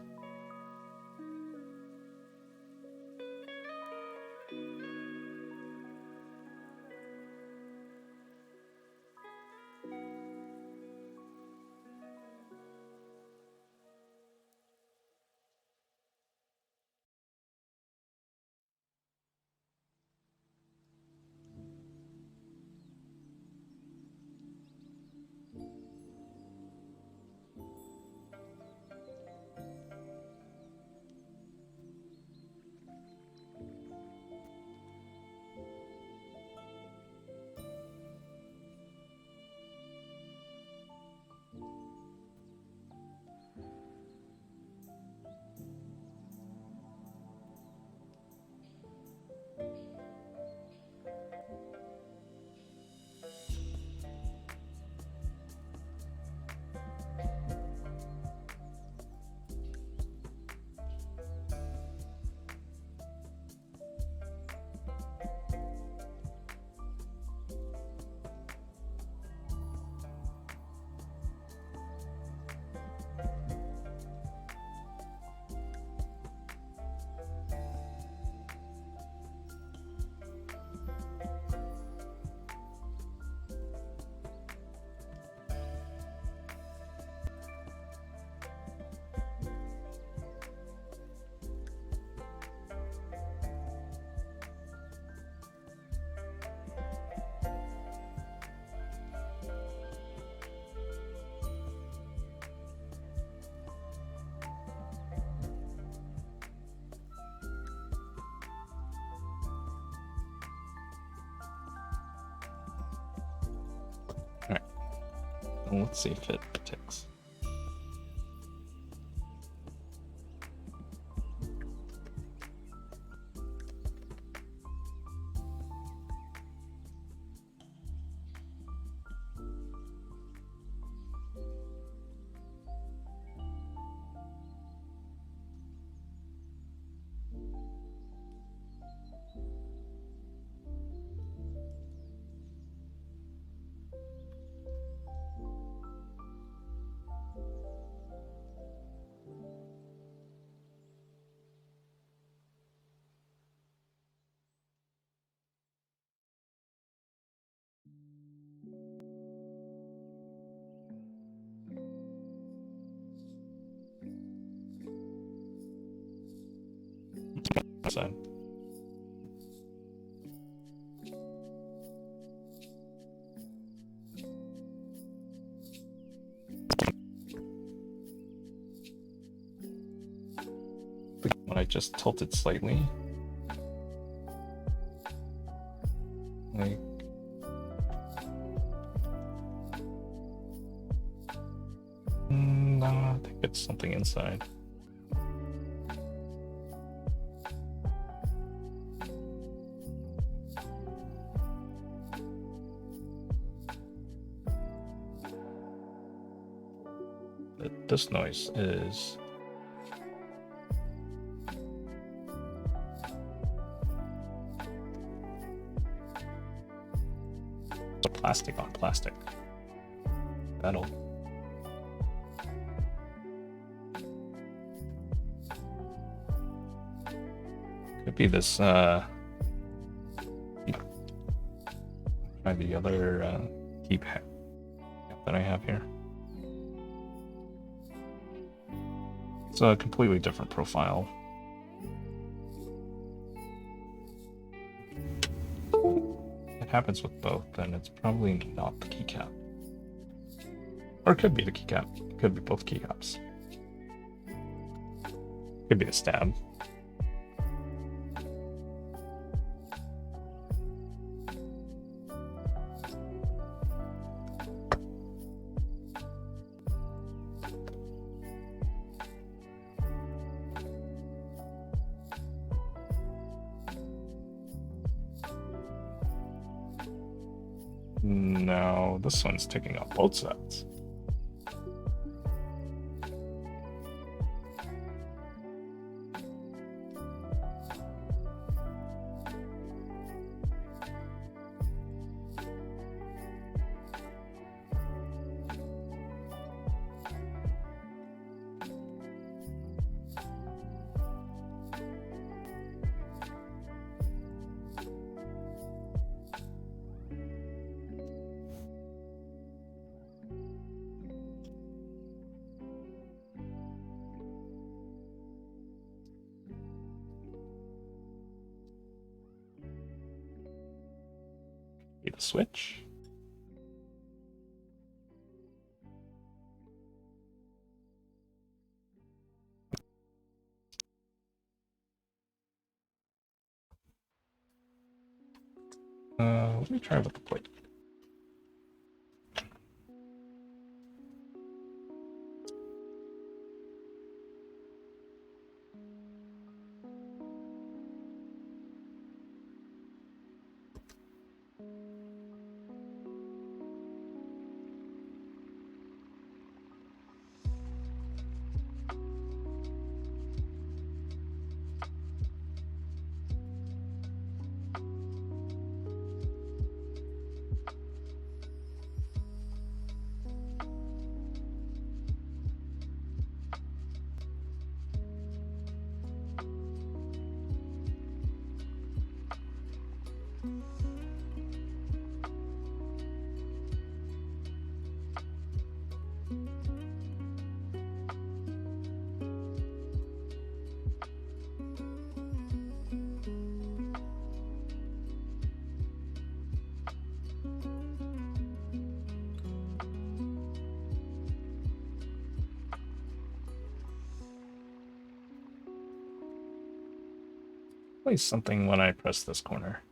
Let's see if it ticks. Side. When I just tilt it slightly, like no, I think it's something inside. This noise is plastic on plastic. Metal. Could be this try the other keypad that I have here. It's a completely different profile. It happens with both, and it's probably not the keycap. Or it could be the keycap. It could be both keycaps. Could be the stab. No, this one's taking up both sides. switch. Let me try with the plate. Place something when I press this corner.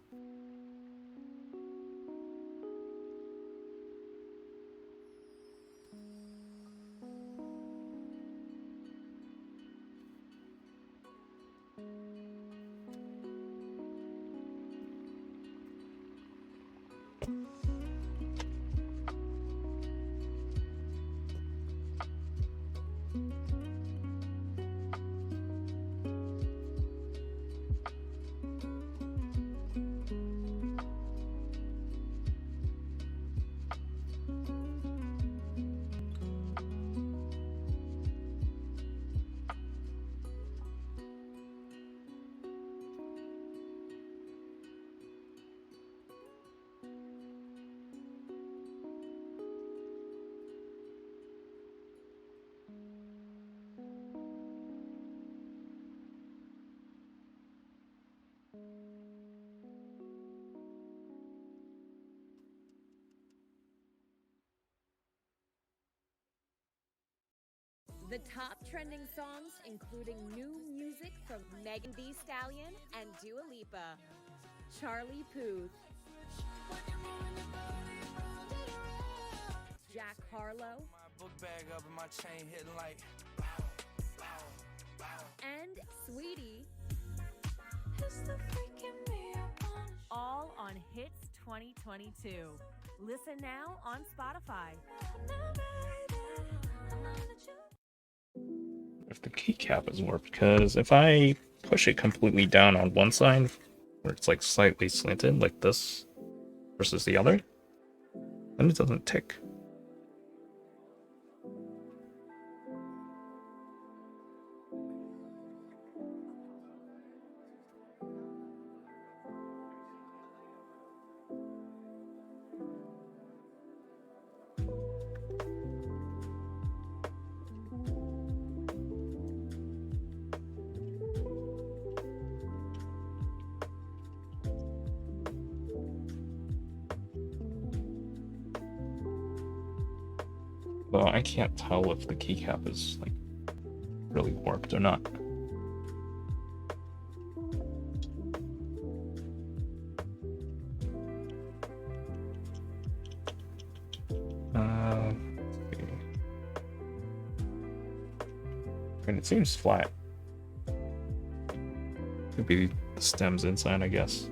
The top trending songs, including new music from Megan Thee Stallion and Dua Lipa. Charlie Puth, Jack Harlow, and Sweetie. All on Hits 2022. Listen now on Spotify. If the keycap is warped, because if I push it completely down on one side, where it's like slightly slanted, like this, versus the other, then it doesn't tick. Well, I can't tell if the keycap is like really warped or not. Let's see. I mean, it seems flat. Could be the stems inside, I guess.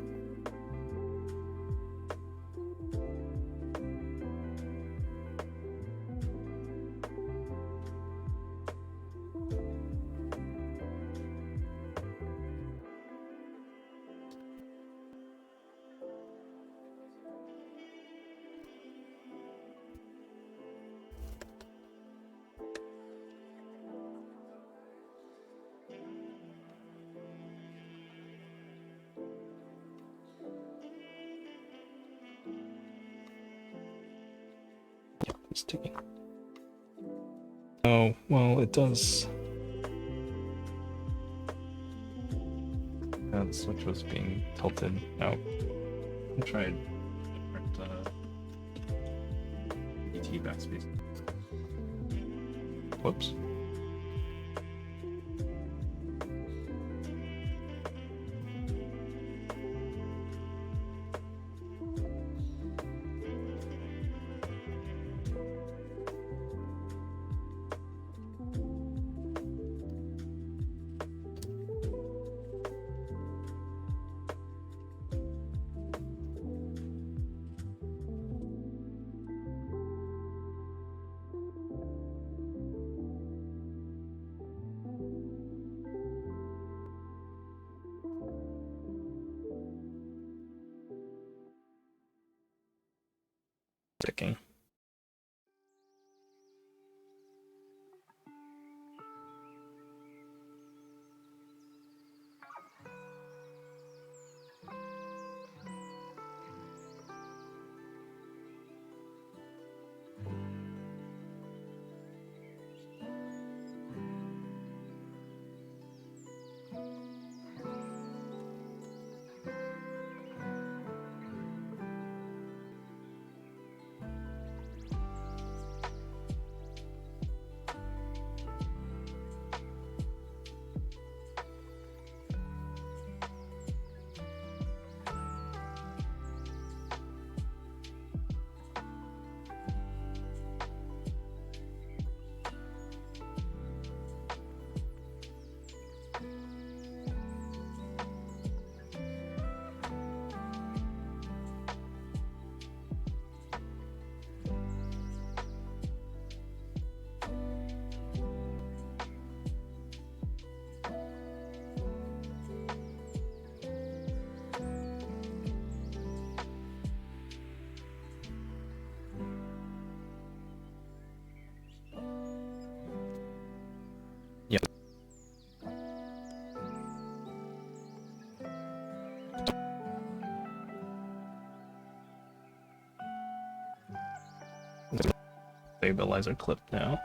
It's ticking. Oh, well, it does. The switch was being tilted out. I tried different guaranteed backspace. Whoops. Ticking. Yep. Stabilizer clip now.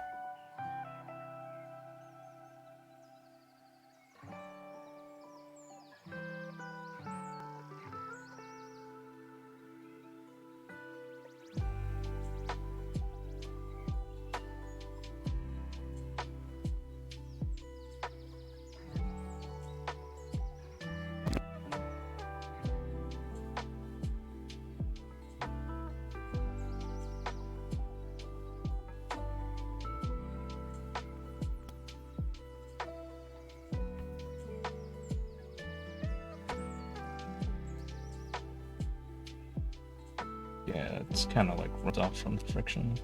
Yeah, it's kind of like runs off from the friction.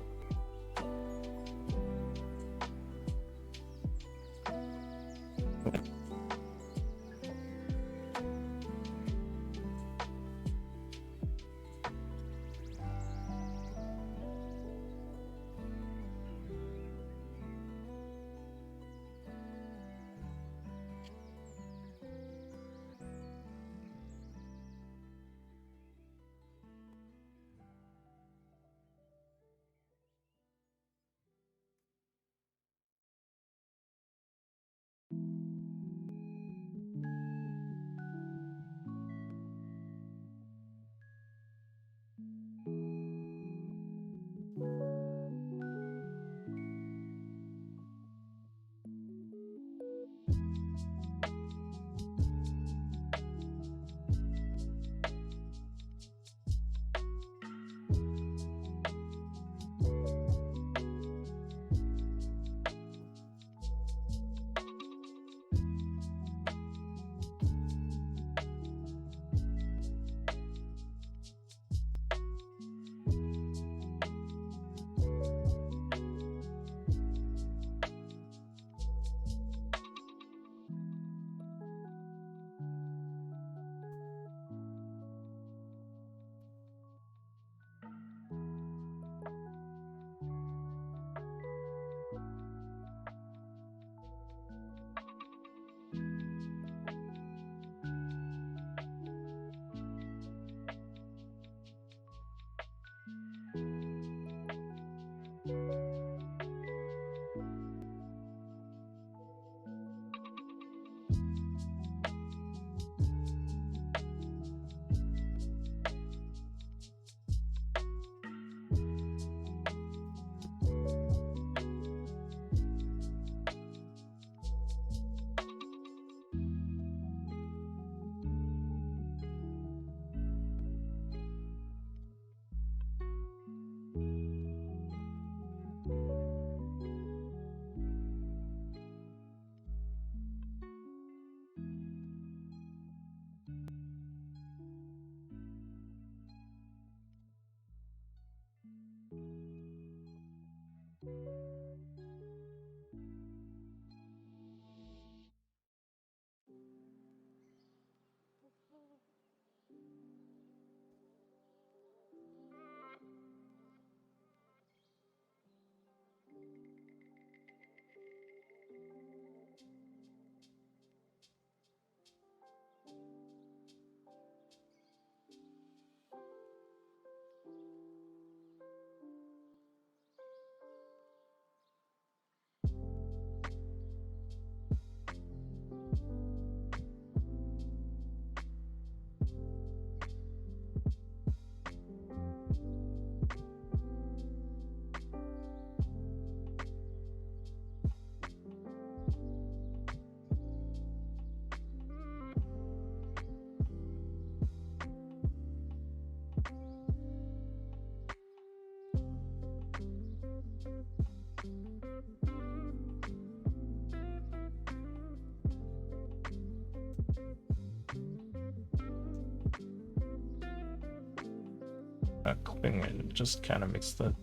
clipping it just kind of makes the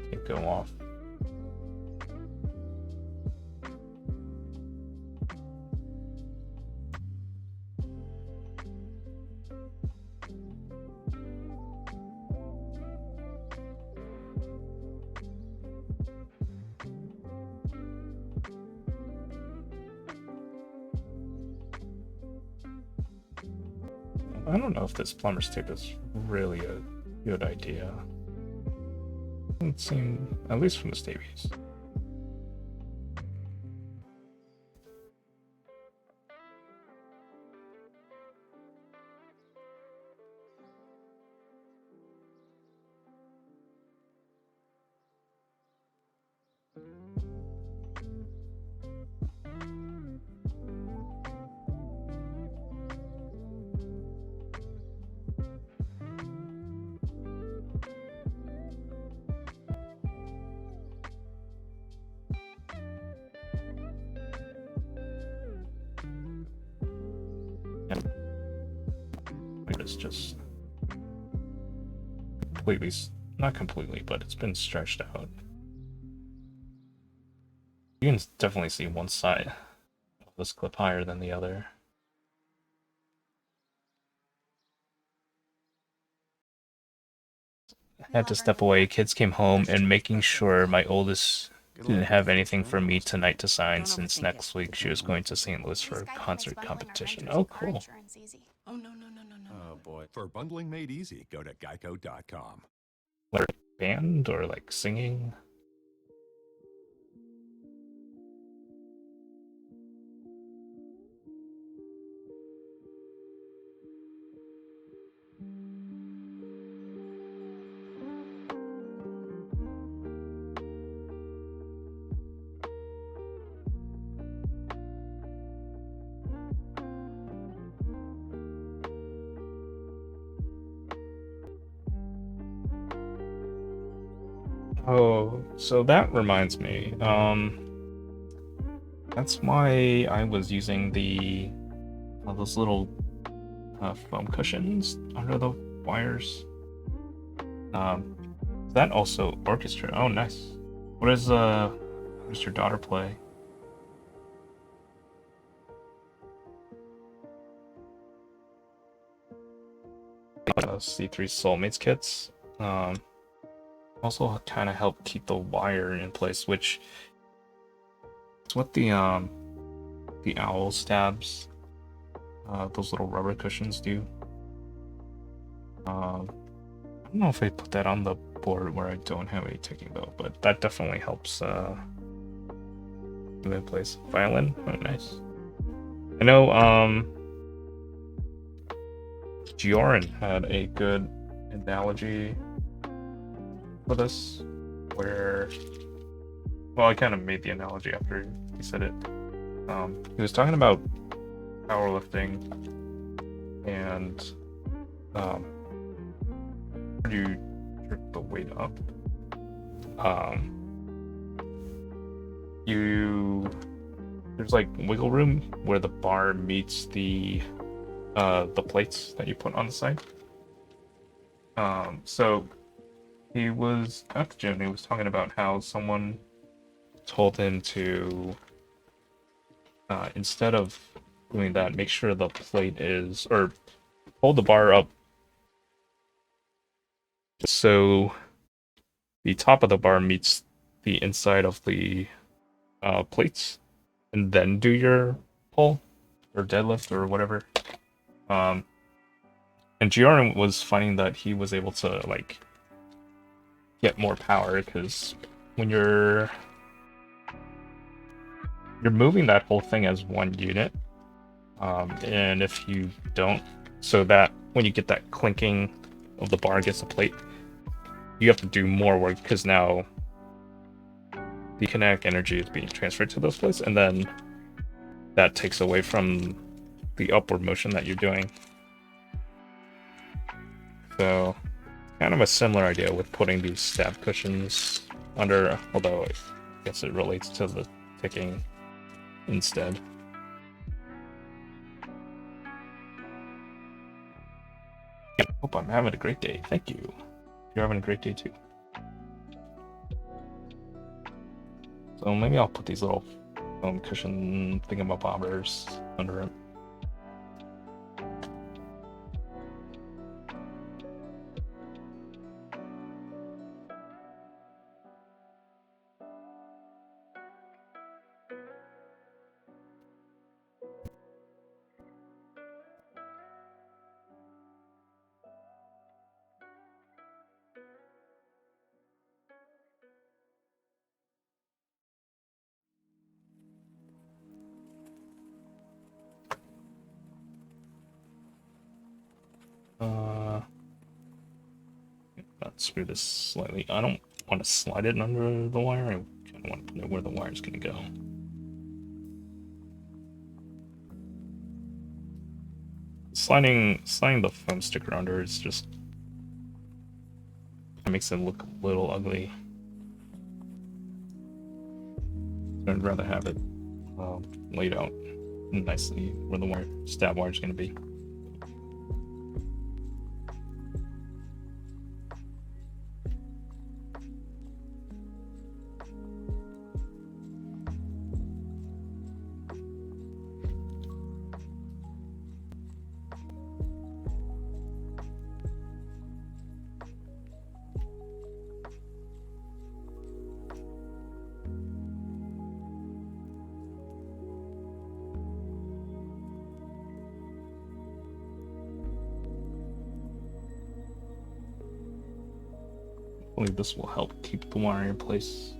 tape go off. I don't know if this plumber's tape is really a good idea. Doesn't seem, at least from the Staebies. It's just completely, not completely, but it's been stretched out. You can definitely see one side of this clip higher than the other. I had to step away. Kids came home, and making sure my oldest didn't have anything for me tonight to sign, since next week she was going to St. Louis for a concert competition. Oh, cool. Oh, no, no, no, no, no. Oh, boy. For bundling made easy, go to geico.com. Like band or like singing? Oh, so that reminds me. That's why I was using the those little foam cushions under the wires. That also orchestra. Oh, nice. What does your daughter play? C3 Soulmates kits. Also kind of help keep the wire in place, which is what the owl stabs, those little rubber cushions do. I don't know if I put that on the board where I don't have any ticking though, but that definitely helps keep it in place. Violin, oh nice. I know Gioran had a good analogy for this, where, well, I kind of made the analogy after he said it. He was talking about powerlifting and how do you jerk the weight up? There's like wiggle room where the bar meets the plates that you put on the side. So he was at the gym and he was talking about how someone told him to instead of doing that, make sure the plate is, or hold the bar up so the top of the bar meets the inside of the plates, and then do your pull or deadlift or whatever. And Gioran was finding that he was able to like get more power because when you're moving that whole thing as one unit, and if you don't, so that when you get that clinking of the bar against the plate, you have to do more work because now the kinetic energy is being transferred to those plates, and then that takes away from the upward motion that you're doing. So kind of a similar idea with putting these stab cushions under, although I guess it relates to the ticking instead. Hope I'm having a great day. Thank you. You're having a great day too. So maybe I'll put these little foam cushion thingamabobbers under it. Let's screw this slightly. I don't want to slide it under the wire. I kind of want to know where the wire is going to go. Sliding the foam sticker under is just it makes it look a little ugly. So I'd rather have it laid out nicely where the stab wire is going to be. Hopefully this will help keep the wire in place.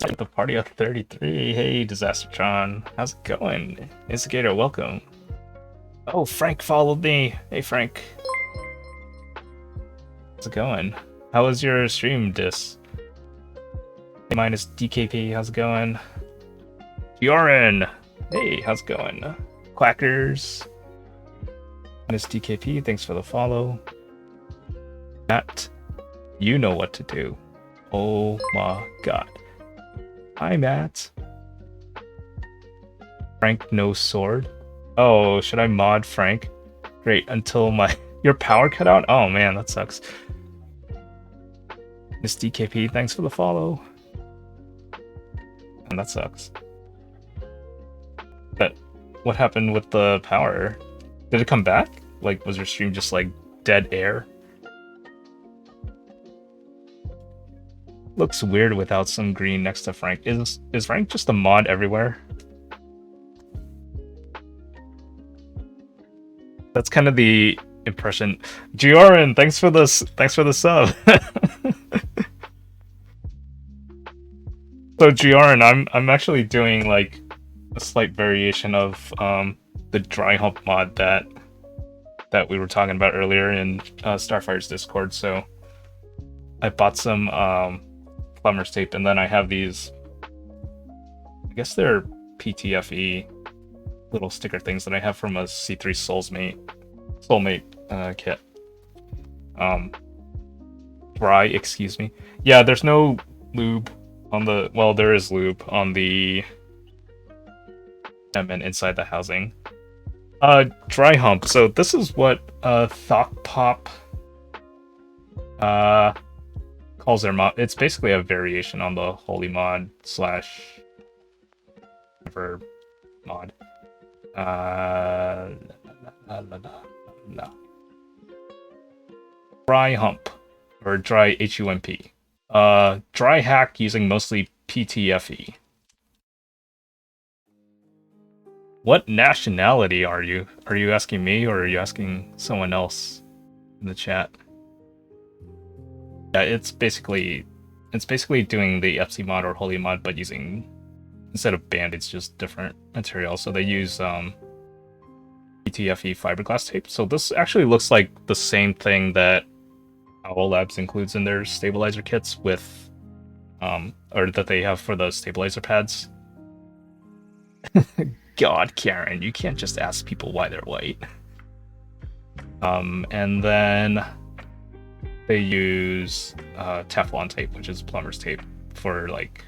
At the party of 33. Hey, Disastertron. How's it going? Instigator, welcome. Oh, Frank followed me. Hey, Frank. How's it going? How was your stream, Dis? A minus DKP, how's it going? Bjorn! Hey, how's it going? Quackers. Minus DKP, thanks for the follow. Matt, you know what to do. Oh my god. Hi, Matt. Frank, no sword. Oh, should I mod Frank? Great, until your power cut out? Oh man, that sucks. Miss DKP, thanks for the follow. And that sucks. But what happened with the power? Did it come back? Like, was your stream just like dead air? Looks weird without some green next to Frank. Is Frank just a mod everywhere? That's kind of the impression. Gioran, thanks for the sub. So Gioran, I'm actually doing like a slight variation of the dry hump mod that we were talking about earlier in Starfire's Discord. So I bought some plumber's tape, and then I have these, I guess they're PTFE little sticker things that I have from a C3 Soulmate kit. Dry, excuse me. Yeah, there's no lube on the, well, there is lube on the and inside the housing. Dry hump. So this is what Thok Pop calls their mod. It's basically a variation on the Holy Mod slash whatever mod. Dry hump or dry HUMP. Dry hack using mostly PTFE. What nationality are you? Are you asking me or are you asking someone else in the chat? Yeah, it's basically doing the FC mod or Holy mod, but using, instead of band, it's just different material. So they use PTFE fiberglass tape. So this actually looks like the same thing that Owl Labs includes in their stabilizer kits with, or that they have for the stabilizer pads. God, Karen, you can't just ask people why they're white. And then they use Teflon tape, which is plumber's tape, for like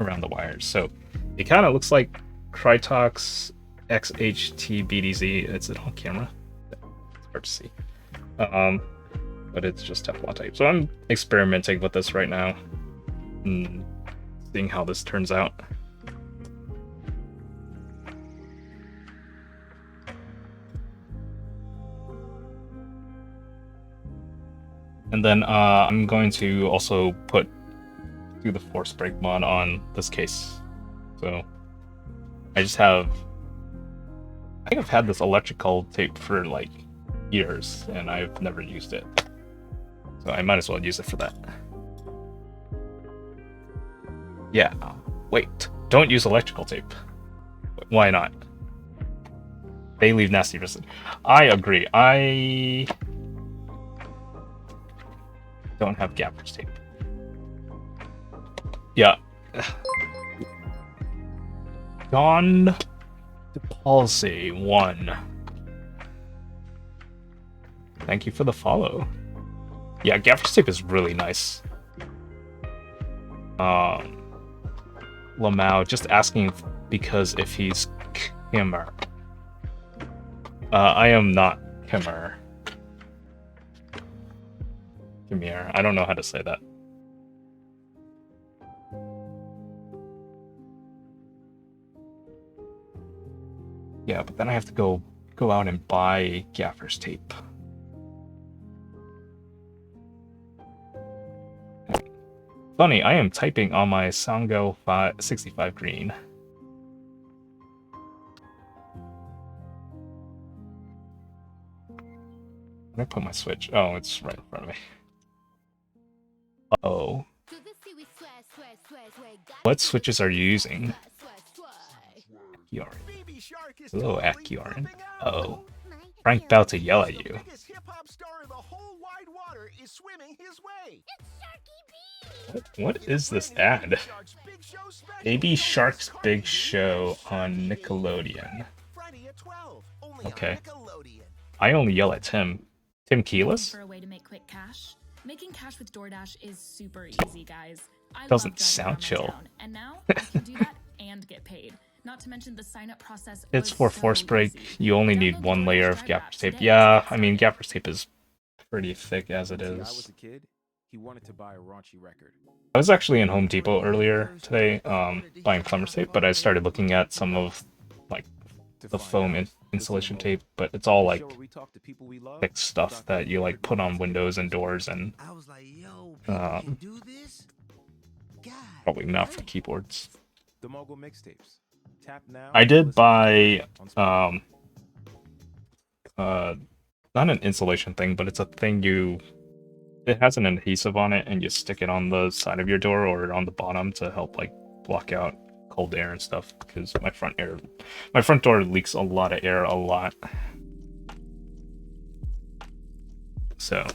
around the wires. So it kind of looks like Krytox XHT-BDZ. It's on camera. It's hard to see. But it's just Teflon tape. So I'm experimenting with this right now and seeing how this turns out. And then I'm going to also do the force break mod on this case. So I think I've had this electrical tape for like years and I've never used it. So I might as well use it for that. Yeah, wait, don't use electrical tape. Why not? They leave nasty residue. I agree. I don't have gaffer's tape. Yeah. Don DePalsey 1. Thank you for the follow. Yeah, gaffer's tape is really nice. Lamau just asking because if he's Kimmer. I am not Kimmer. Kimmer. I don't know how to say that. Yeah, but then I have to go out and buy gaffer's tape. Funny, I am typing on my Sangeo65 green. Where did I put my switch? Oh, it's right in front of me. Uh-oh. What switches are you using? Hello, Akiorn. Uh-oh. Frank about to yell at you. What is this ad? Baby Shark's Big Show on Nickelodeon. Okay. I only yell at Tim. Tim Keyless? For a way to make quick cash. Making cash with DoorDash is super easy, guys. I Doesn't love driving sound around my chill. town, and now I can do that and get paid. Not to mention the sign-up process. It's was for so force break. easy. You only need Download one DoorDash layer of Drive gaffer's apps tape. today Yeah, to get I mean, started. gaffer's tape is pretty thick as it See, I is. was a kid. He wanted to buy a raunchy record. I was actually in Home Depot earlier today, buying plumber's tape, but I started looking at some of like the foam insulation tape, but it's all like thick stuff that you like put on windows and doors, and probably not for keyboards. The Mogul mixtapes. Tap now. I did buy not an insulation thing, but it's a thing it has an adhesive on it and you stick it on the side of your door or on the bottom to help like block out cold air and stuff, because my front door leaks a lot of air a lot. So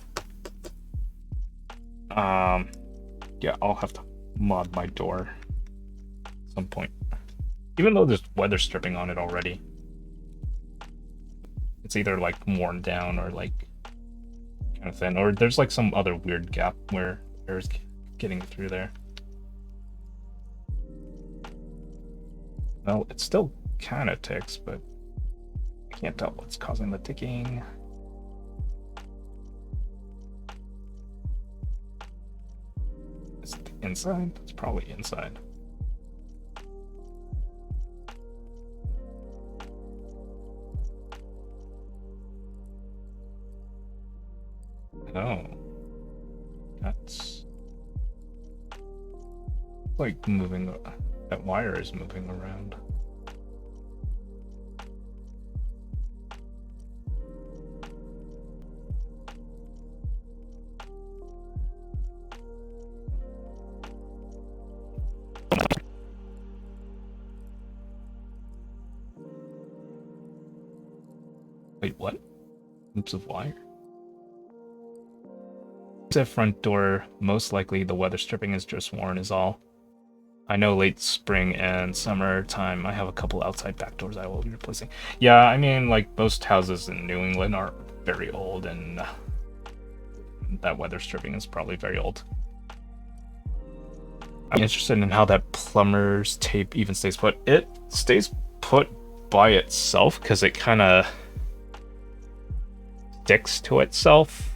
yeah, I'll have to mod my door at some point. Even though there's weather stripping on it already. It's either like worn down or like kind of thin, or there's like some other weird gap where air's getting through there. Well, it still kind of ticks, but I can't tell what's causing the ticking. It's inside? It's probably inside. Oh. That's like moving, that wire is moving around. Wait, what? Loops of wire? At front door, most likely the weather stripping is just worn is all. I know late spring and summertime I have a couple outside back doors I will be replacing. Yeah, I mean, like, most houses in New England are very old, and that weather stripping is probably very old. I'm interested in how that plumber's tape even stays put. It stays put by itself because it kind of sticks to itself.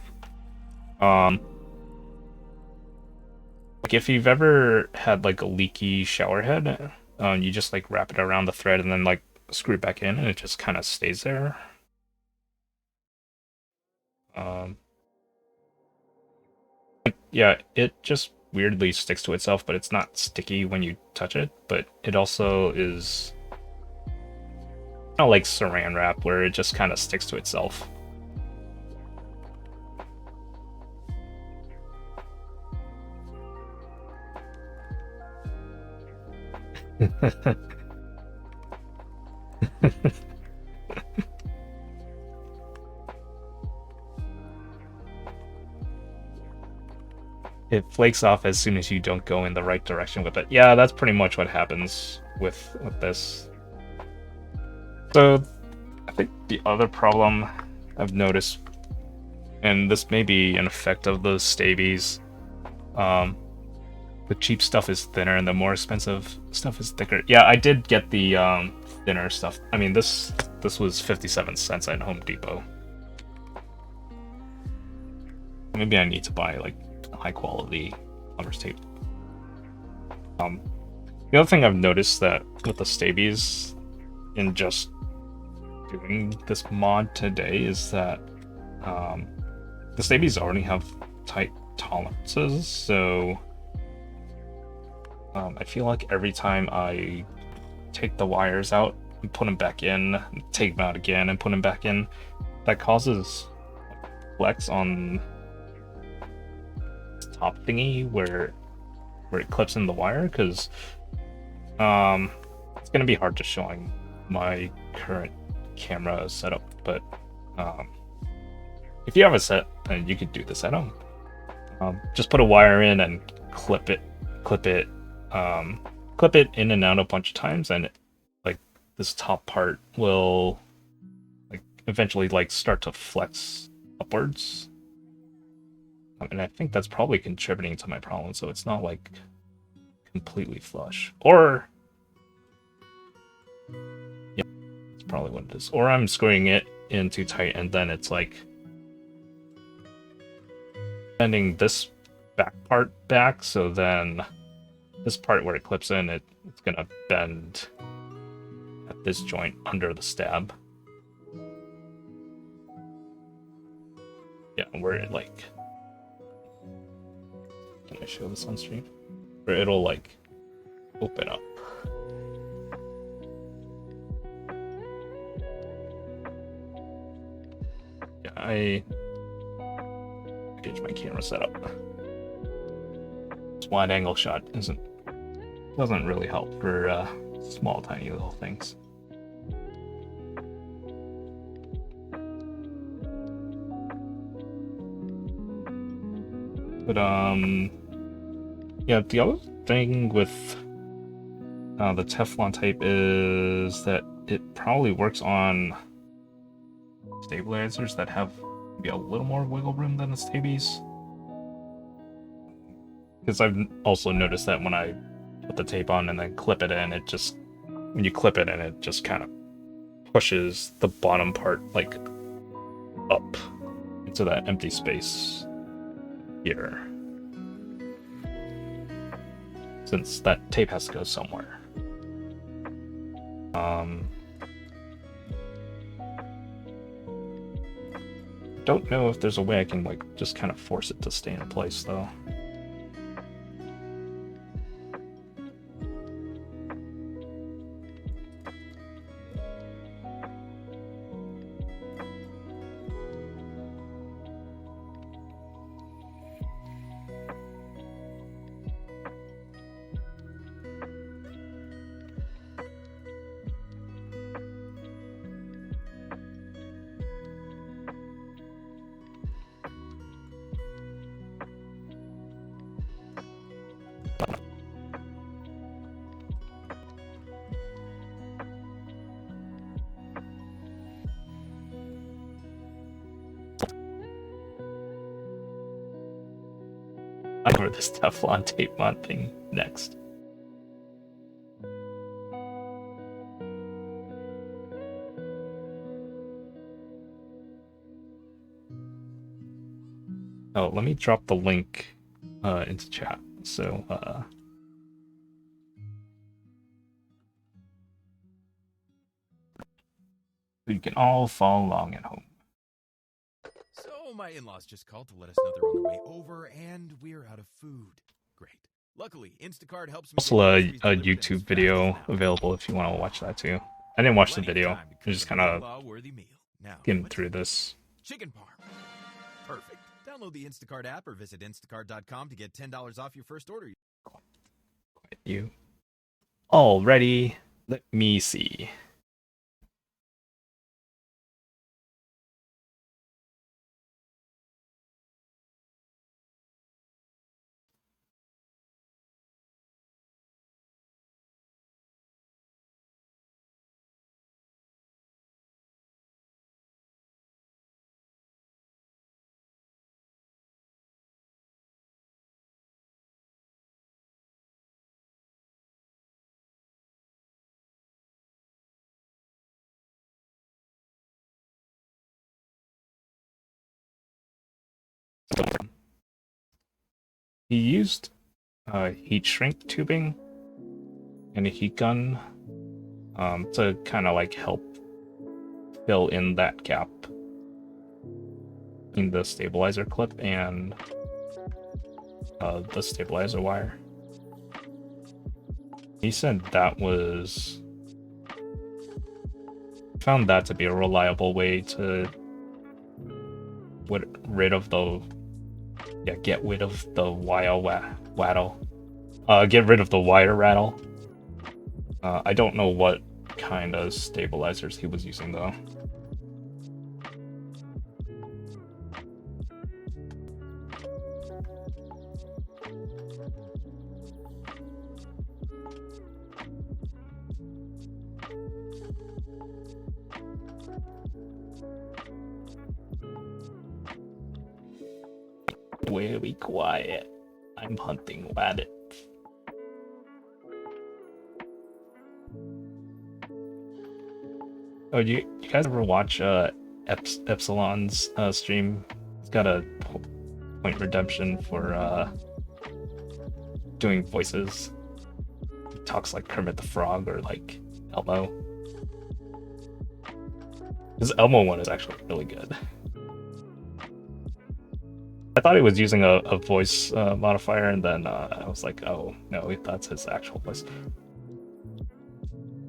Like if you've ever had like a leaky shower head, you just like wrap it around the thread and then like screw it back in, and it just kind of stays there. Yeah, it just weirdly sticks to itself, but it's not sticky when you touch it. But it also is not like saran wrap where it just kind of sticks to itself. It flakes off as soon as you don't go in the right direction with it. Yeah, that's pretty much what happens with this. So, I think the other problem I've noticed, and this may be an effect of those Staebies, the cheap stuff is thinner and the more expensive stuff is thicker. Yeah, I did get the thinner stuff. I mean, this was 57 cents at Home Depot. Maybe I need to buy like high quality plumber's tape. The other thing I've noticed that with the Staebies in just doing this mod today is that the Staebies already have tight tolerances, so I feel like every time I take the wires out and put them back in, take them out again and put them back in, that causes flex on this top thingy where it clips in the wire, because it's going to be hard to show on my current camera setup, but if you have a set, then you could do this at home. Just put a wire in and clip it in and out a bunch of times, and like this top part will like eventually like start to flex upwards. And I think that's probably contributing to my problem, so it's not like completely flush. Or yeah, that's probably what it is. Or I'm screwing it in too tight and then it's like bending this back part back, so then this part where it clips in, it's gonna bend at this joint under the stab. Yeah, where it like, can I show this on stream? Where it'll like open up. Yeah, I get my camera set up. This wide angle shot doesn't really help for small tiny little things. But yeah, the other thing with the Teflon tape is that it probably works on stabilizers that have maybe a little more wiggle room than the Staebies. Because I've also noticed that when I put the tape on and then clip it in, when you clip it in, it just kind of pushes the bottom part like up into that empty space here. since that tape has to go somewhere. Don't know if there's a way I can like just kind of force it to stay in place though. I cover this Teflon tape mod thing next. Oh, let me drop the link into chat. So you can all follow along at home. So my in-laws just called to let us know they're on their way over, and we're out of food. Great. Luckily, Instacart helps me. Also, a YouTube video available if you want to watch that too. I didn't watch the video. I'm just kind of getting through this. Chicken parm. Perfect. Download the Instacart app or visit instacart.com to get $10 off your first order. You all ready? Let me see. He used heat shrink tubing and a heat gun to kind of like help fill in that gap in the stabilizer clip and the stabilizer wire. He said that was... found that to be a reliable way to get rid of the wire rattle. Get rid of the wire rattle. I don't know what kind of stabilizers he was using though. Very quiet. I'm hunting rabbits. Oh, do you guys ever watch Epsilon's stream? He's got a point redemption for doing voices. He talks like Kermit the Frog or like Elmo. His Elmo one is actually really good. I thought he was using a voice modifier, and then I was like, oh, no, that's his actual voice.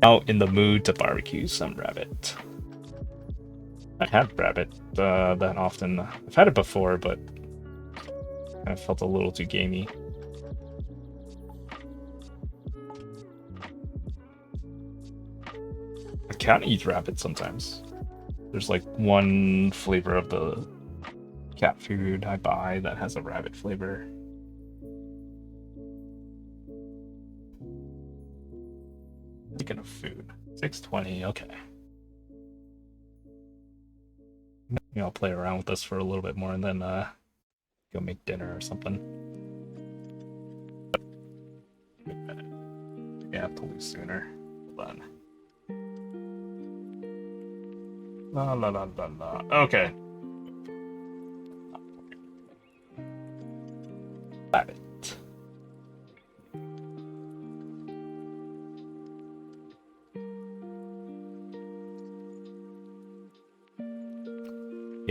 Out in the mood to barbecue some rabbit. I had rabbit that often. I've had it before, but I felt a little too gamey. I can eat rabbit sometimes. There's like one flavor of the cat food I buy that has a rabbit flavor. Speaking of food, 6:20. Okay. Maybe I'll play around with this for a little bit more and then go make dinner or something. Yeah, I have to leave sooner. Hold on. La la la la la. Okay. Rabbit.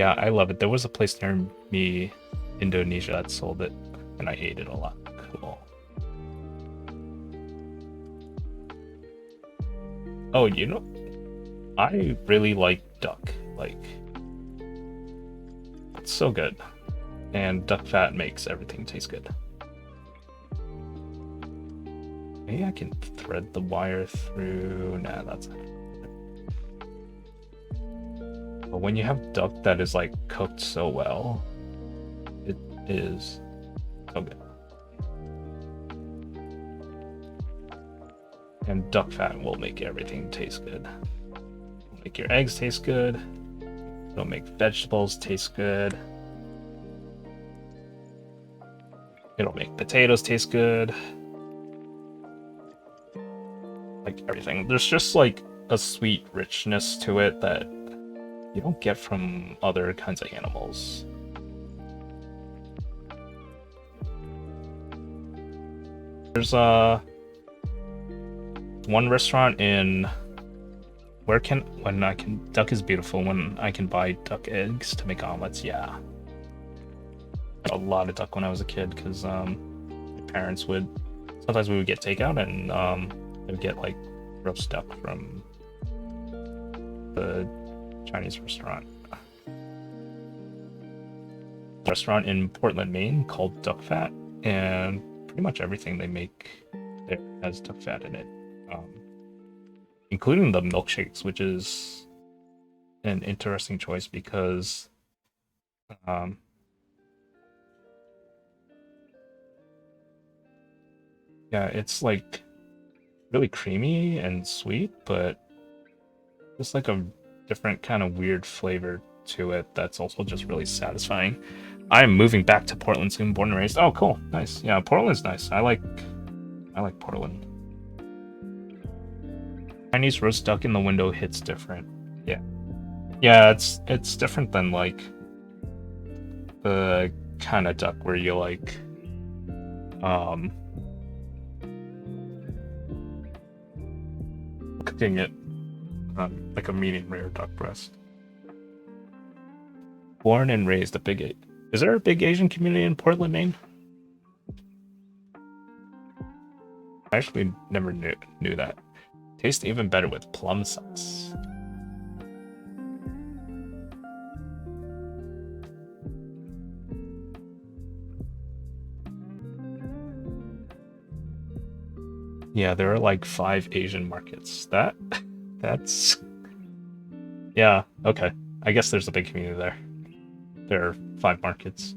Yeah, I love it. There was a place near me, Indonesia, that sold it, and I ate it a lot. Cool. Oh, you know, I really like duck. Like, it's so good. And duck fat makes everything taste good. Maybe I can thread the wire through. Nah, that's not. But when you have duck that is like cooked so well, it is so good. And duck fat will make everything taste good. It'll make your eggs taste good. It'll make vegetables taste good. It'll make potatoes taste good. Like everything. There's just like a sweet richness to it that you don't get from other kinds of animals. There's one restaurant in duck is beautiful when I can buy duck eggs to make omelets. Yeah, a lot of duck when I was a kid because my parents would sometimes we would get takeout and they would get like roast duck from the Chinese restaurant in Portland, Maine called Duck Fat, and pretty much everything they make there has duck fat in it, including the milkshakes, which is an interesting choice because yeah, it's like really creamy and sweet, but just like a different kind of weird flavor to it that's also just really satisfying. I'm moving back to Portland soon, born and raised. Oh, cool. Nice. Yeah, Portland's nice. I like Portland. Chinese roast duck in the window hits different. Yeah. Yeah, it's different than like the kind of duck where you like cooking it like a medium rare duck breast. Born and raised a big Is there a big Asian community in Portland, Maine? I actually never knew that. Tastes even better with plum sauce. Yeah, there are like 5 Asian markets. That's... Yeah, okay. I guess there's a big community there. There are 5 markets.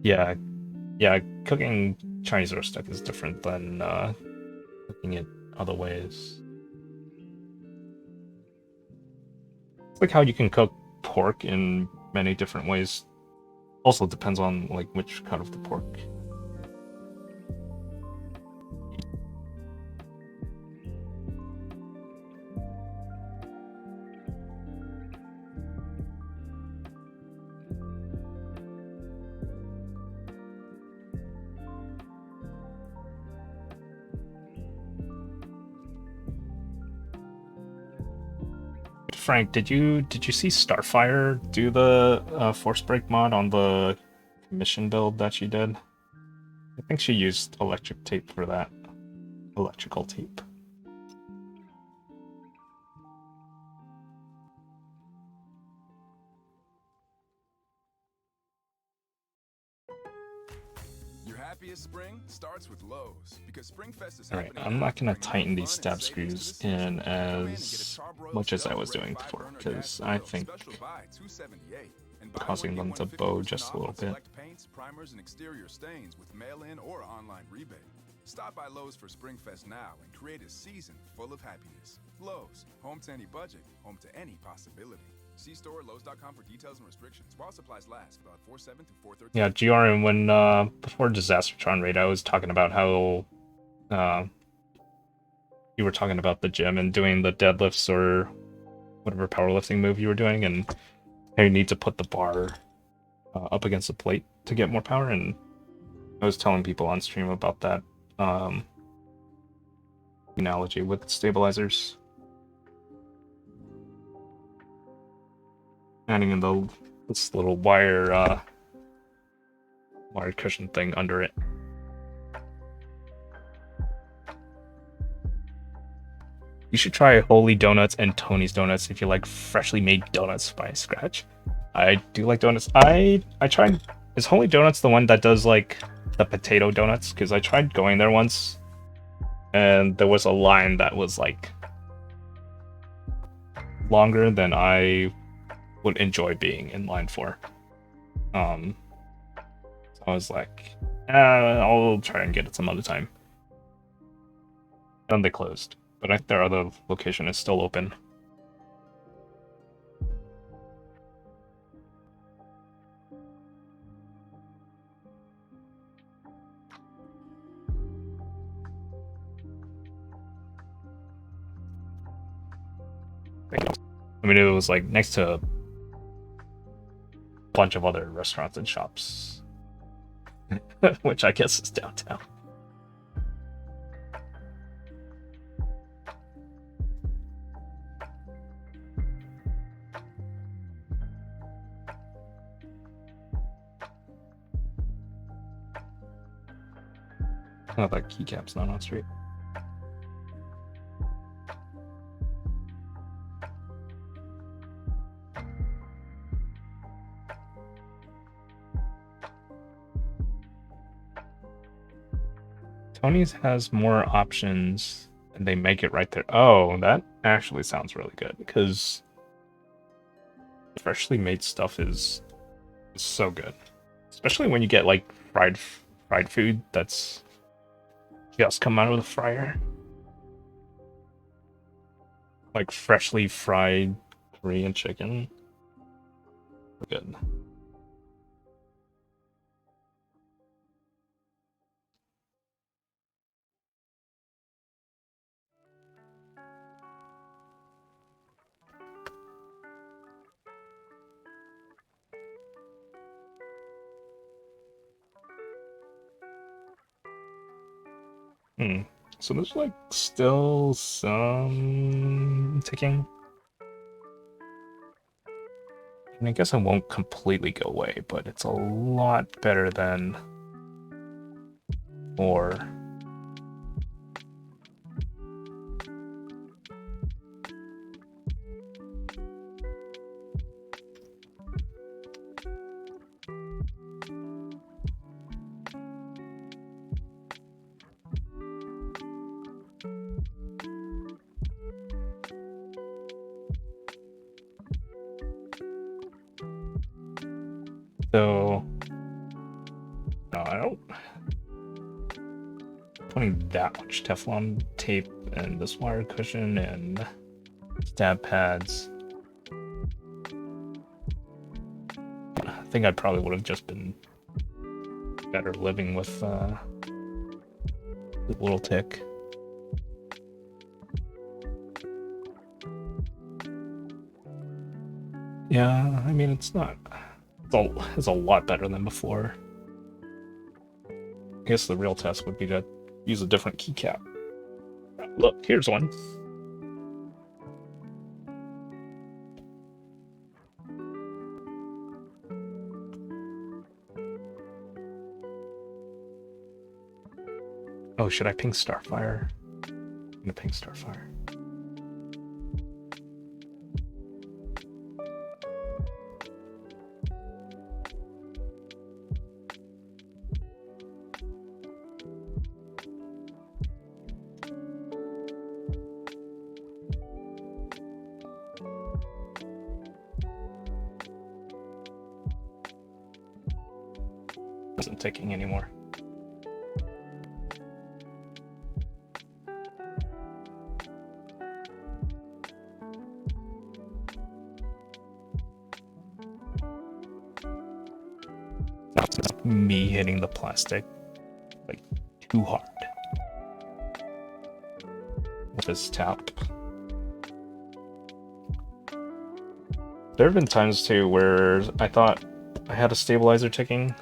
Yeah, cooking Chinese roast duck is different than cooking it other ways. It's like how you can cook pork in many different ways. Also depends on like which cut of the pork. Frank, did you see Starfire do the force break mod on the commission build that she did? I think she used electric tape for that. Electrical tape. Your happiest spring starts with Lowe's because Springfest is Alright, I'm not gonna tighten these stab screws in as much as I was doing before, because I think causing them to bow just a little bit. Paints, primers, and exterior stains with mail-in or online rebate. Stop by Lowe's for Springfest now and create a season full of happiness. Lowe's, home to any budget, home to any possibility. See store Lowe's.com for details and restrictions while supplies last. About 4/7 to 4/13. Yeah, GRM, when before Disastertron raid, I was talking about how you were talking about the gym and doing the deadlifts or whatever powerlifting move you were doing, and how you need to put the bar up against the plate to get more power. And I was telling people on stream about that analogy with stabilizers. adding in this little wire cushion thing under it. You should try Holy Donuts and Tony's Donuts if you like freshly made donuts by scratch. I do like donuts. I tried. Is Holy Donuts the one that does like the potato donuts? Because I tried going there once, and there was a line that was like longer than I would enjoy being in line for. So I was like, I'll try and get it some other time. And they closed, but I think their other location is still open. I mean, it was like next to a bunch of other restaurants and shops, which I guess is downtown. Oh, that keycap's not on straight. Tony's has more options and they make it right there. Oh, that actually sounds really good because freshly made stuff is so good. Especially when you get like fried food that's just come out of the fryer. Like freshly fried Korean chicken. Good. So there's like still some ticking. And I guess it won't completely go away, but it's a lot better than or so no, I don't putting that much Teflon tape and this wire cushion and stab pads. I think I probably would have just been better living with the little tick. Yeah, I mean it's not. It's a lot better than before. I guess the real test would be to use a different keycap. Look, here's one. Oh, should I ping Starfire? I'm gonna ping Starfire. Isn't ticking anymore. That's me hitting the plastic like too hard with this tap. There have been times too where I thought I had a stabilizer ticking.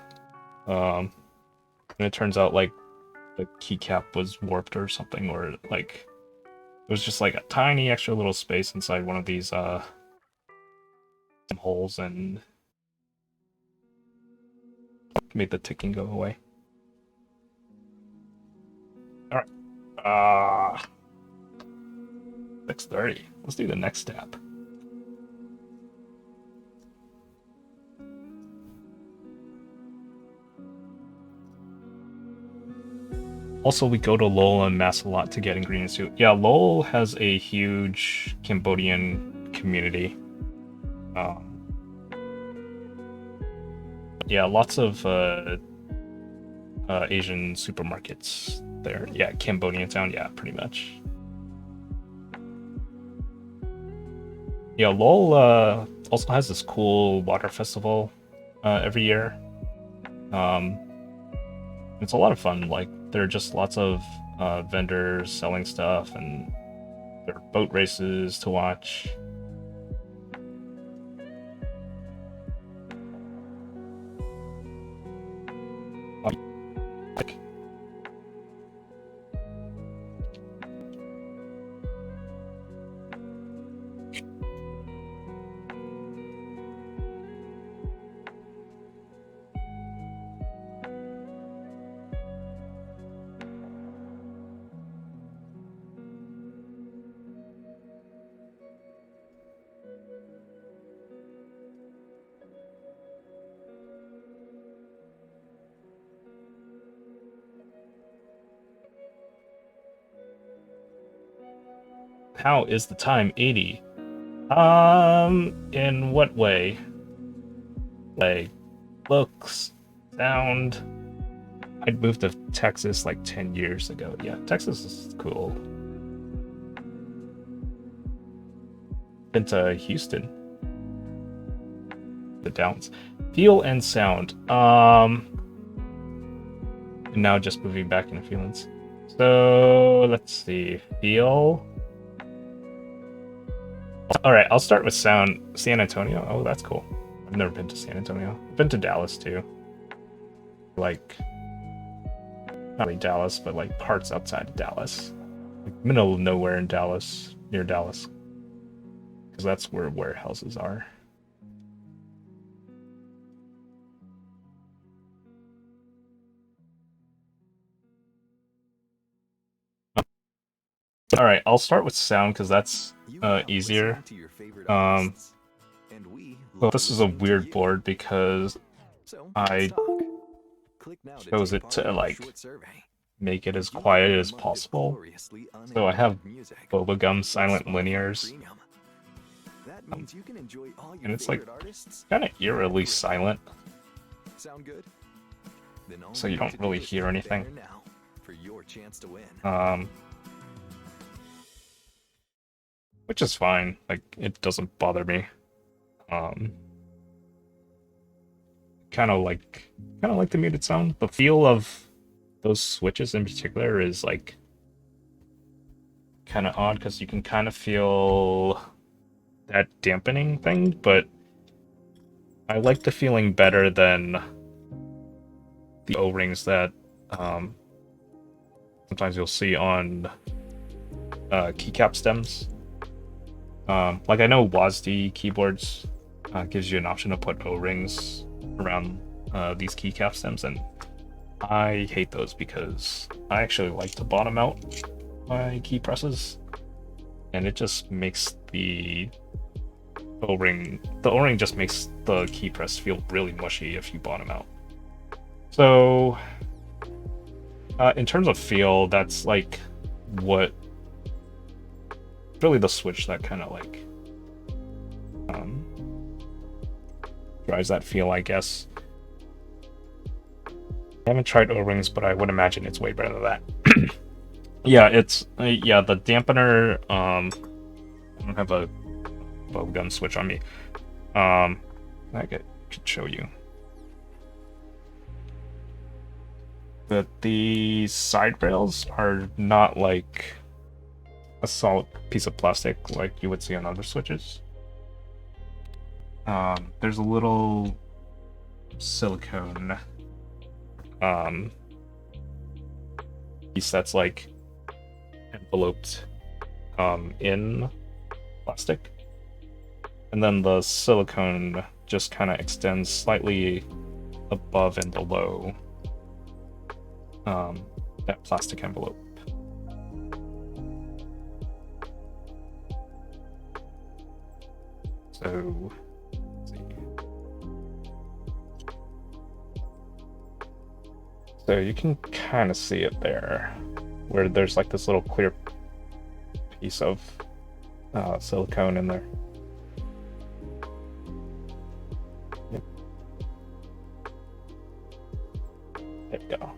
And it turns out like the keycap was warped or something, or like it was just like a tiny extra little space inside one of these some holes and made the ticking go away. Alright. 6:30. Let's do the next step. Also, we go to Lowell and Mass a lot to get ingredient soup. Yeah, Lowell has a huge Cambodian community. Yeah, lots of Asian supermarkets there. Yeah, Cambodian town. Yeah, pretty much. Yeah, Lowell also has this cool water festival every year. It's a lot of fun. Like, there are just lots of vendors selling stuff, and there are boat races to watch. How is the time 80? In what way? Like, looks, sound. I'd moved to Texas like 10 years ago. Yeah, Texas is cool. Been to Houston. The Downs. Feel and sound. And now just moving back into feelings. So, let's see. Feel. Alright, I'll start with sound. San Antonio. Oh, that's cool. I've never been to San Antonio. I've been to Dallas too. Like, not really Dallas, but like parts outside of Dallas. Like middle of nowhere in Dallas, near Dallas. Because that's where warehouses are. Alright, I'll start with sound because that's easier. Well, this is a weird board because I chose it to like make it as quiet as possible. So I have Bobagum silent linears. And it's like kind of eerily silent. So you don't really hear anything. Which is fine. Like, it doesn't bother me. Kind of like the muted sound. The feel of those switches in particular is like kind of odd because you can kind of feel that dampening thing, but I like the feeling better than the O-rings that sometimes you'll see on keycap stems. Like, I know WASD keyboards gives you an option to put O-rings around these keycap stems, and I hate those because I actually like to bottom out my key presses, and it just makes the O-ring just makes the key press feel really mushy if you bottom out. So in terms of feel, that's like what really the switch that kind of like drives that feel, I guess. I haven't tried O-rings, but I would imagine it's way better than that. Yeah, it's yeah, the dampener. I don't have a gun switch on me. I could show you that the side rails are not like a solid piece of plastic like you would see on other switches. There's a little silicone piece that's like enveloped in plastic And then the silicone just kind of extends slightly above and below that plastic envelope. So, let's see. So you can kind of see it there, where there's like this little clear piece of silicone in there. Yep. There we go.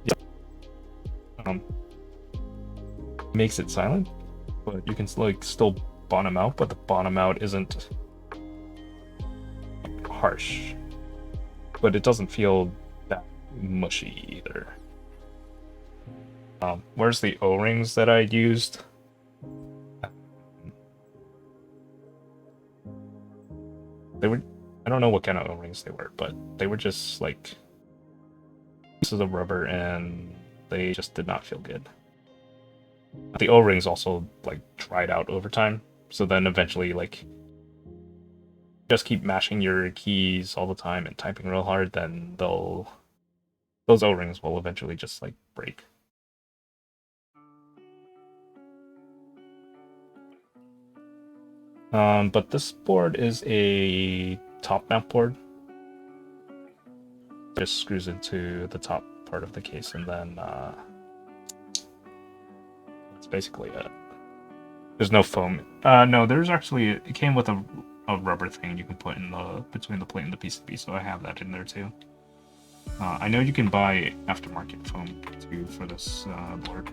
Yep. Makes it silent, but you can like still bottom out, but the bottom out isn't harsh, but it doesn't feel that mushy either. Where's the O-rings that I used? They were, I don't know what kind of O-rings they were, but they were just like pieces of rubber and they just did not feel good. The O-rings also like dried out over time, so then eventually like just keep mashing your keys all the time and typing real hard, then those O-rings will eventually just like break. But this board is a top mount board. Just screws into the top part of the case, and then that's basically it. There's no foam. No, there's actually, it came with a rubber thing you can put in the between the plate and the PCB, so I have that in there too. I know you can buy aftermarket foam too for this board.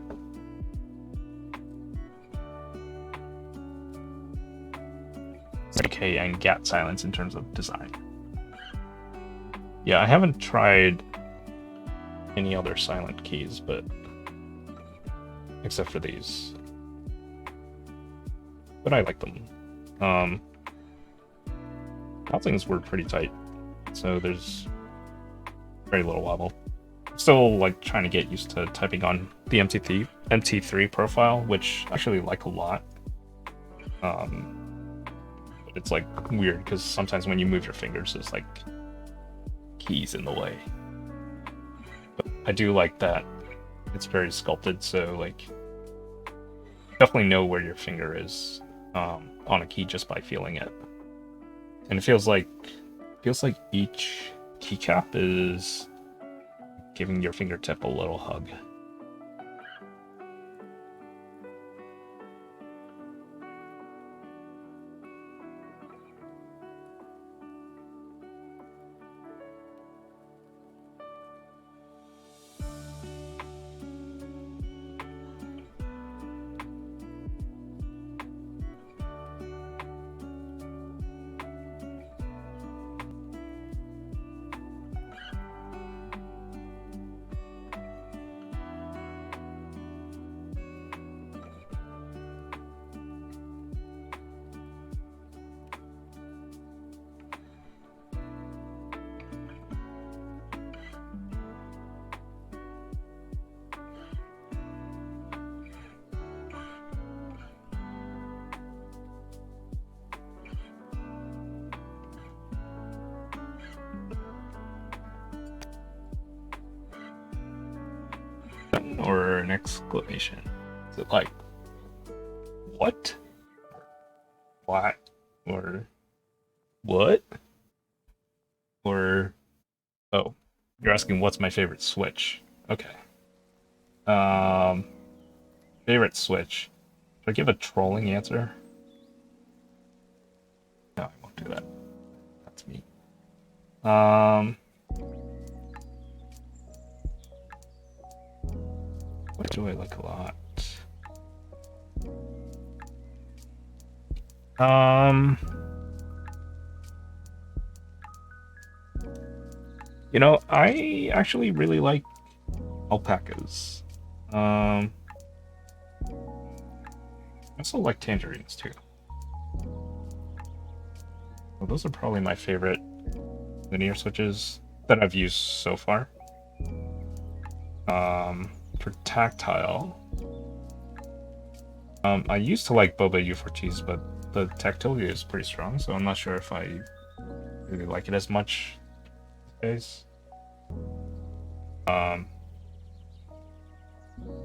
Okay, and GAT silence in terms of design. Yeah, I haven't tried any other silent keys, but except for these. But I like them. Housings were pretty tight, so there's very little wobble. Still like trying to get used to typing on the MT3 profile, which I actually like a lot. But it's like weird because sometimes when you move your fingers, there's like keys in the way. But I do like that it's very sculpted, so like definitely know where your finger is on a key just by feeling it. And it feels like each keycap is giving your fingertip a little hug. Or an exclamation. Is it like, what? What? Or what? Or, oh, you're asking what's my favorite switch? Okay. Favorite switch. Should I give a trolling answer? No, I won't do that. That's me. What do I like a lot? You know, I actually really like alpacas. I also like tangerines too. Well, those are probably my favorite linear switches that I've used so far. For tactile, I used to like Boba U4Ts, but the tactility is pretty strong, so I'm not sure if I really like it as much these days.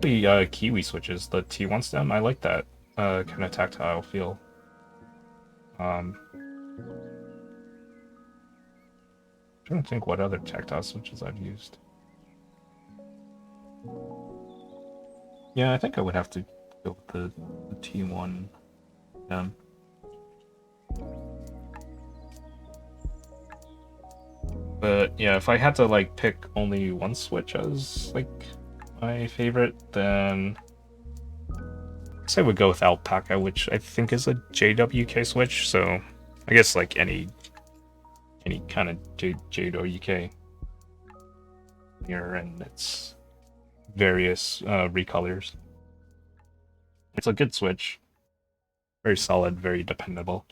The Kiwi switches, the T1 stem, I like that kind of tactile feel. Trying to think what other tactile switches I've used. Yeah, I think I would have to go with the T1. But yeah, if I had to like pick only one switch as like my favorite, then I guess I would go with Alpaca, which I think is a JWK switch. So I guess like any kind of JWK here, and its various recolors. It's a good switch, very solid, very dependable.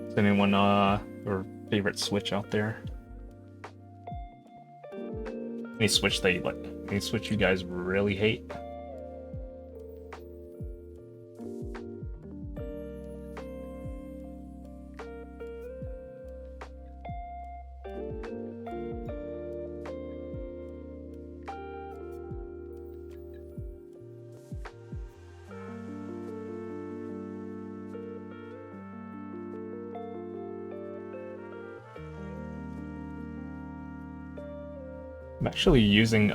Is anyone your favorite switch out there? Any switch that you like? Any switch you guys really hate? I'm actually using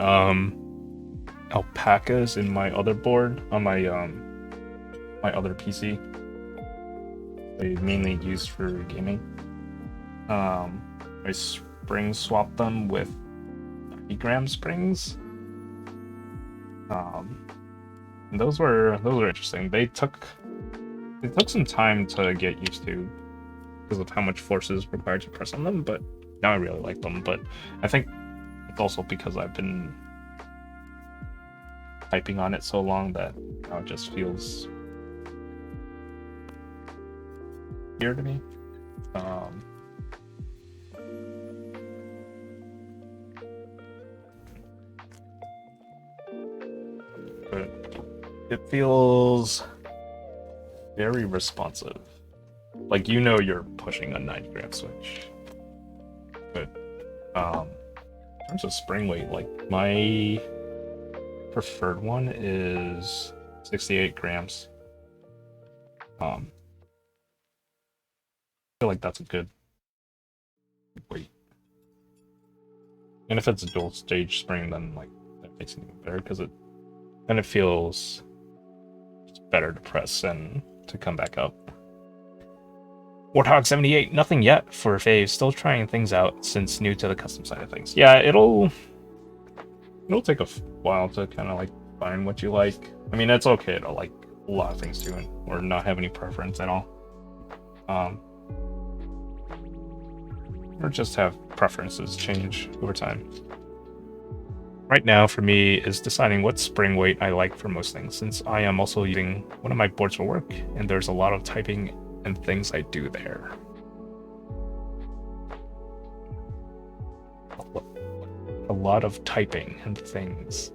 alpacas in my other board on my my other PC. They mainly used for gaming. I spring swapped them with 90-gram springs. And those were interesting. They took some time to get used to because of how much force is required to press on them, but now I really like them. But I think it's also because I've been typing on it so long that now it just feels weird to me. But it feels very responsive. Like, you know, you're pushing a 90-gram switch. But in terms of spring weight, like, my preferred one is 68 grams. I feel like that's a good weight. And if it's a dual stage spring, then like that makes it even better because it feels better to press and to come back up. Warthog78, nothing yet for Fave. Still trying things out since new to the custom side of things. Yeah, it'll take a while to kind of like find what you like. I mean, it's okay to like a lot of things too, or not have any preference at all. Or just have preferences change over time. Right now, for me, is deciding what spring weight I like for most things, since I am also using one of my boards for work, and there's a lot of typing and things I do there. A lot of typing and things.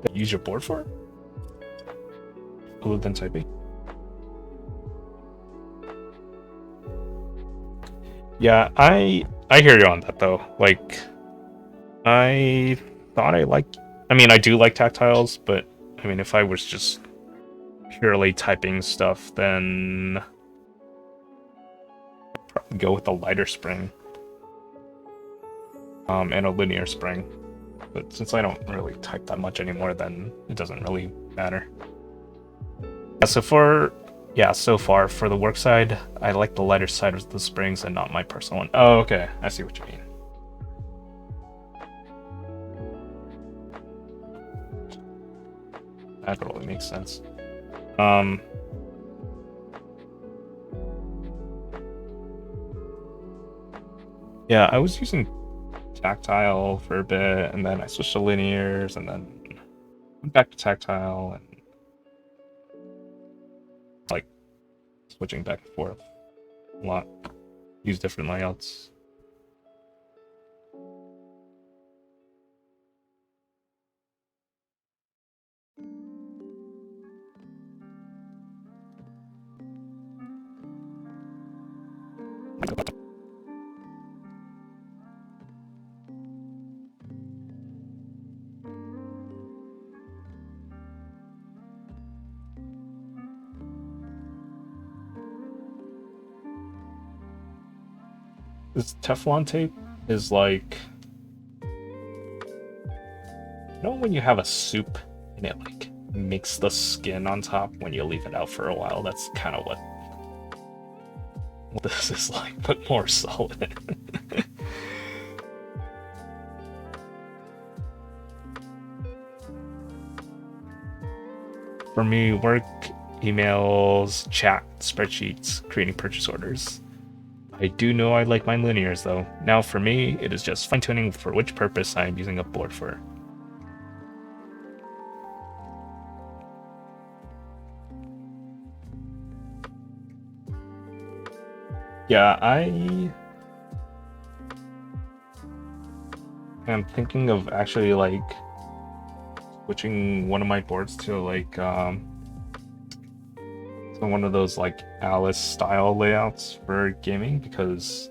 That you use your board for? Other than typing? Yeah, I hear you on that though. Like, I thought I mean, I do like tactiles, but I mean, if I was just purely typing stuff, then I'd probably go with a lighter spring. And a linear spring. But since I don't really type that much anymore, then it doesn't really matter. Yeah, so far for the work side, I like the lighter side of the springs and not my personal one. Oh, okay. I see what you mean. That totally makes sense. Yeah, I was using tactile for a bit, and then I switched to linears, and then went back to tactile, and like switching back and forth a lot. Use different layouts. This Teflon tape is like, you know when you have a soup and it like makes the skin on top when you leave it out for a while? That's kind of what this is like, but more solid. For me, work, emails, chat, spreadsheets, creating purchase orders. I do know I like my linears though. Now for me, it is just fine-tuning for which purpose I am using a board for. Yeah, I am thinking of actually like switching one of my boards to like so one of those like Alice style layouts for gaming, because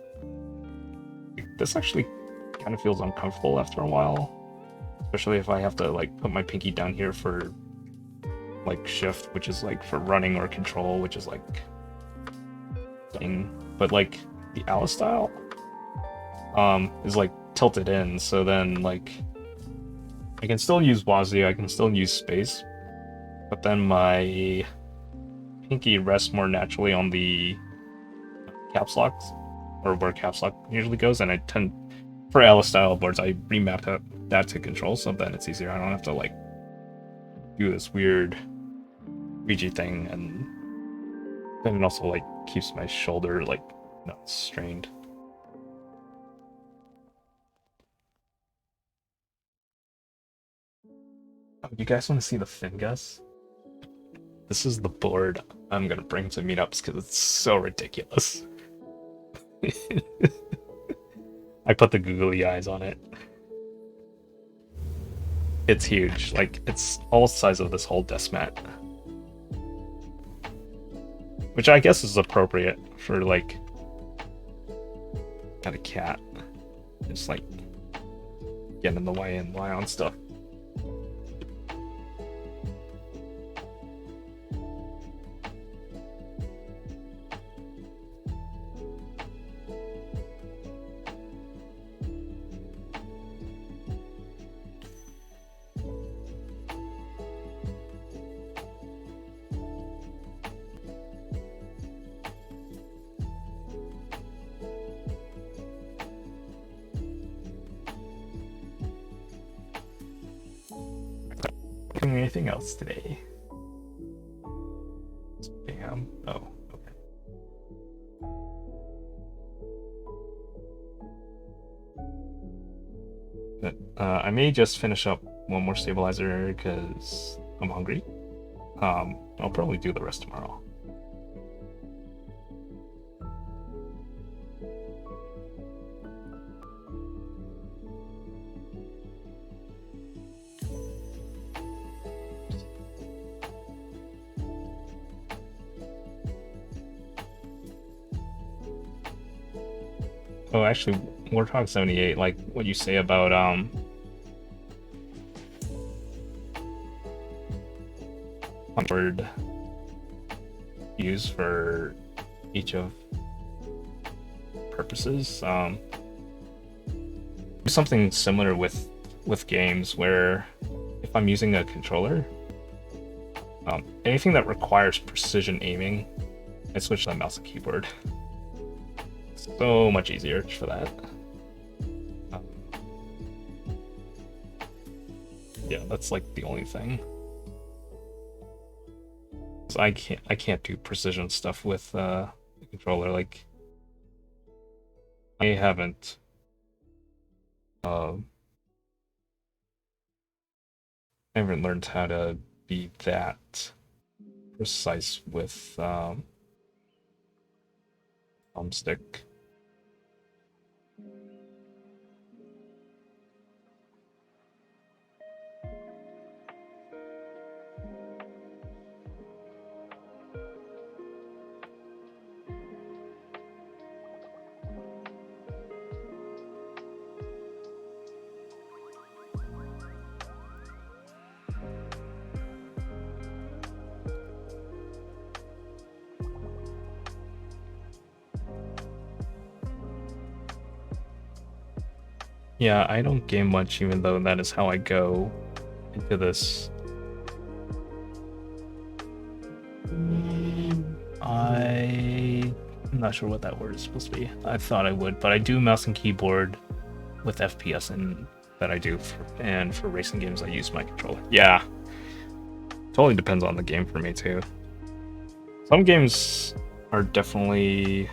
this actually kind of feels uncomfortable after a while, especially if I have to like put my pinky down here for like shift, which is like for running, or control, which is like thing. But like the Alice style is like tilted in, so then like I can still use WASD, I can still use space, but then my pinky rests more naturally on the caps locks, or where caps lock usually goes, and I tend, for Alice style boards, I remap that to control, so then it's easier. I don't have to like do this weird Ouija thing, and then it also like keeps my shoulder like not strained. Oh, you guys want to see the Fingus? This is the board I'm gonna bring to meetups because it's so ridiculous. I put the googly eyes on it. It's huge, like it's almost the size of this whole desk mat. Which I guess is appropriate for like got a cat. Just like get in the way and lie on stuff. Anything else today? Spam. Oh, okay. I may just finish up one more stabilizer because I'm hungry. I'll probably do the rest tomorrow. Oh, actually, Warthog 78, like what you say about word use for each of purposes. Something similar with games where if I'm using a controller, anything that requires precision aiming, I switch to the mouse and keyboard. So much easier for that. Yeah, that's like the only thing. So I can't do precision stuff with the controller. Like, I haven't learned how to be that precise with thumbstick. Yeah, I don't game much, even though that is how I go into this. I'm not sure what that word is supposed to be. I thought I would, but I do mouse and keyboard with FPS, and that I do and for racing games I use my controller. Yeah, totally depends on the game for me too. Some games are definitely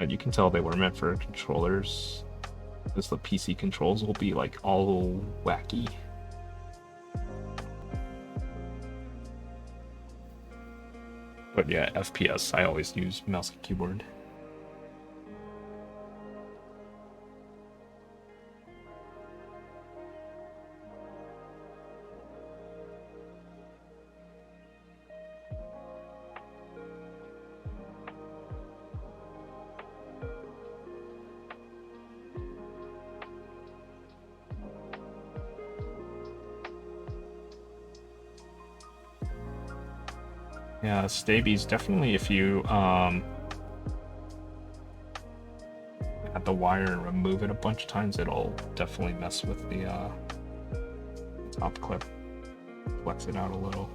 you can tell they were meant for controllers, because the PC controls will be like all wacky. But yeah, FPS, I always use mouse and keyboard. Yeah, Staebies, definitely if you add the wire and remove it a bunch of times, it'll definitely mess with the top clip. Flex it out a little.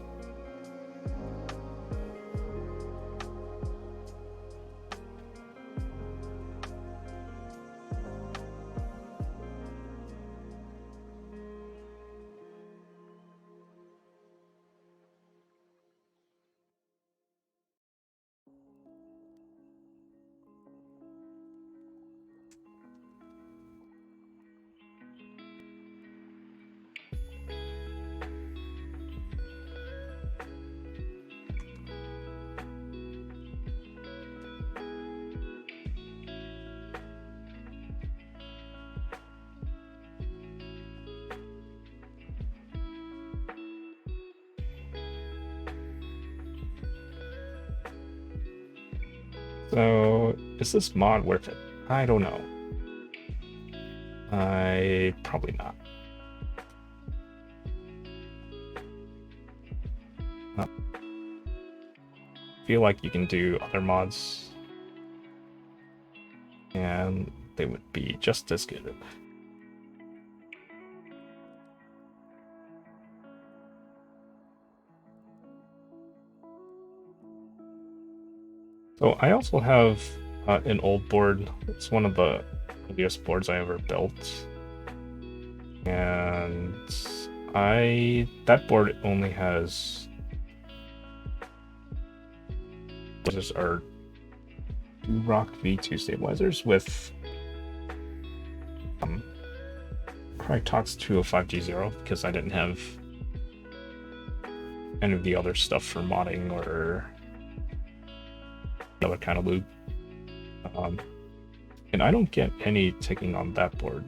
So, is this mod worth it? I don't know. Probably not. I feel like you can do other mods and they would be just as good. So I also have an old board. It's one of the earliest boards I ever built, and that board only has are Rock V2 stabilizers with Krytox 205G0 because I didn't have any of the other stuff for modding or other kind of loop. And I don't get any ticking on that board.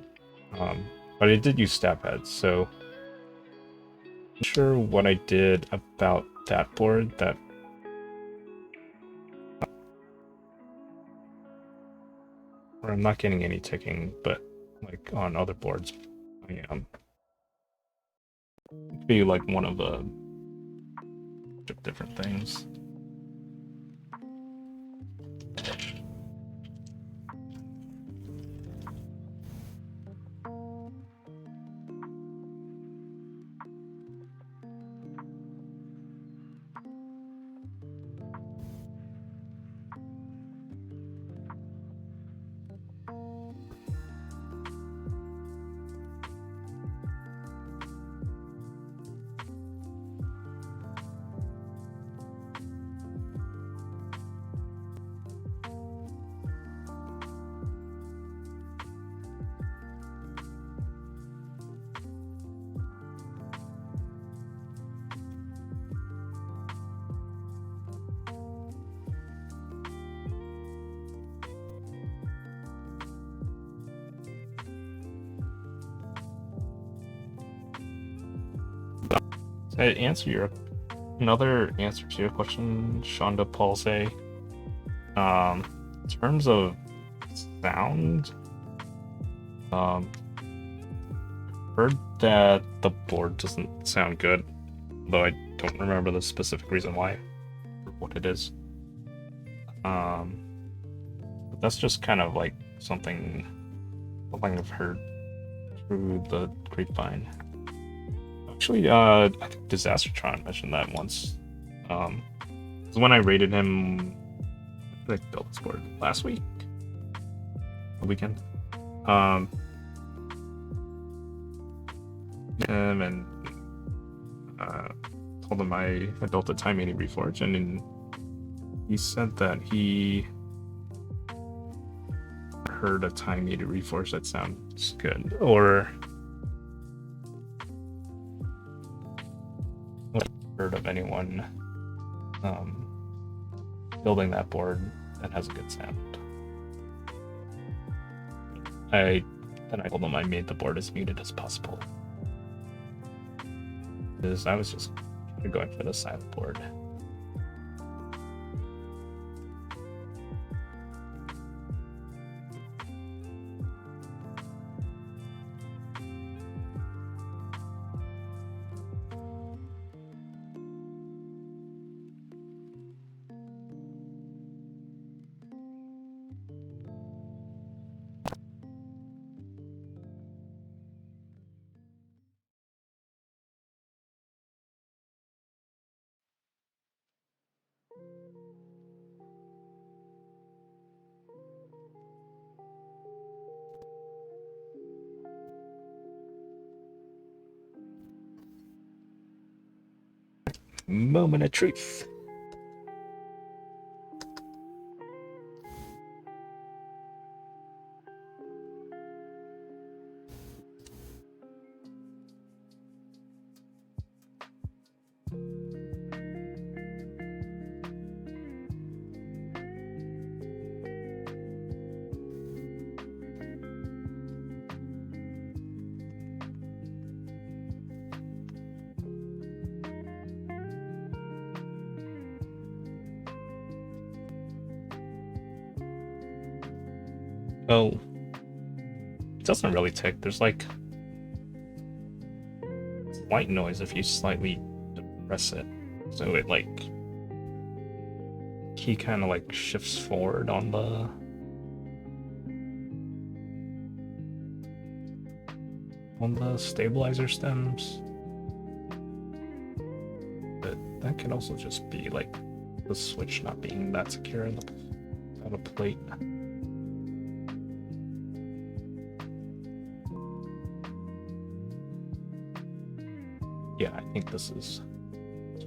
But I did use stab heads, so I'm not sure what I did about that board that where I'm not getting any ticking, but like on other boards I am. It could be like one of a different things. Another answer to your question, Shonda Pulse. In terms of sound, heard that the board doesn't sound good, though I don't remember the specific reason why or what it is. But that's just kind of like something I've heard through the grapevine. Actually, I think Disastertron mentioned that once. Because when I rated him, when did I build this board? Last week? The weekend? And told him I had built a Time 80 Reforge, and he said that he heard a Time 80 Reforge that sounds good, or heard of anyone building that board that has a good sound. I told him I made the board as muted as possible, because I was just going for the silent board. Moment of truth. Well, it doesn't really tick. There's like white noise if you slightly depress it. So it like key kind of like shifts forward on the stabilizer stems. But that could also just be like the switch not being that secure on the plate. Yeah, I think this is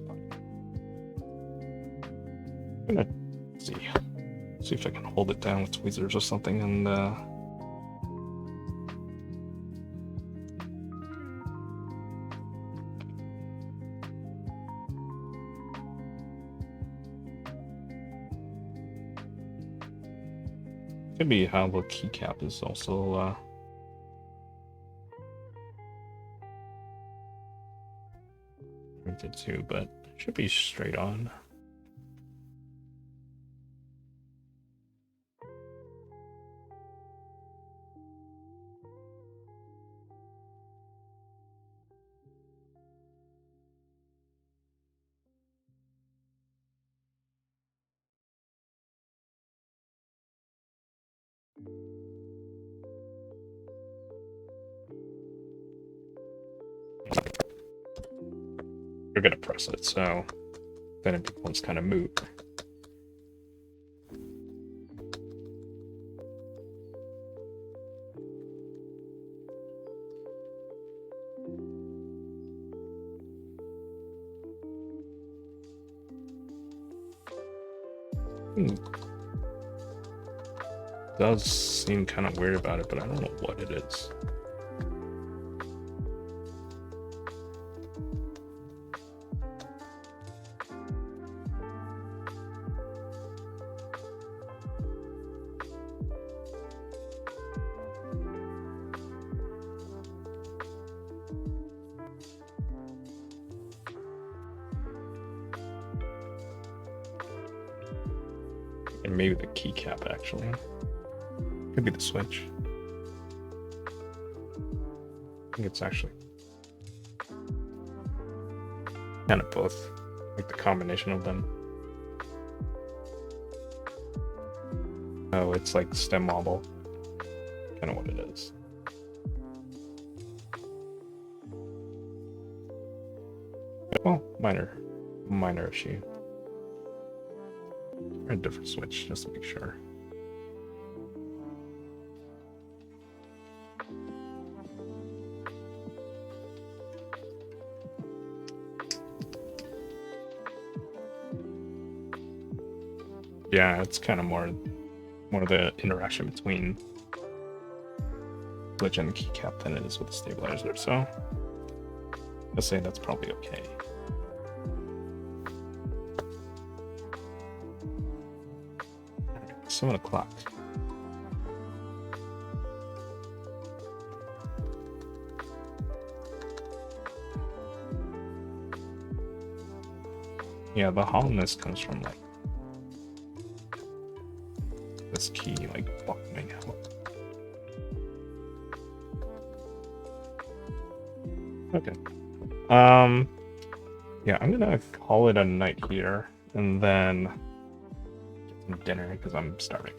fine. I'm gonna see if I can hold it down with tweezers or something, and could be how the keycap is also printed too, but it should be straight on. You're gonna press it, so then it becomes kind of moot. Does seem kind of weird about it, but I don't know what it is. And maybe the keycap actually. Could be the switch. I think it's actually kind of both, like the combination of them. Oh, it's like stem wobble. Kind of what it is. Well, minor issue. Or a different switch, just to make sure. Yeah, it's kind of more the interaction between switch and the keycap than it is with the stabilizer, so I'll say that's probably okay. 7 o'clock. Yeah, the hollowness comes from like this key like bottoming out. Okay. Yeah, I'm gonna call it a night here and then get some dinner because I'm starving.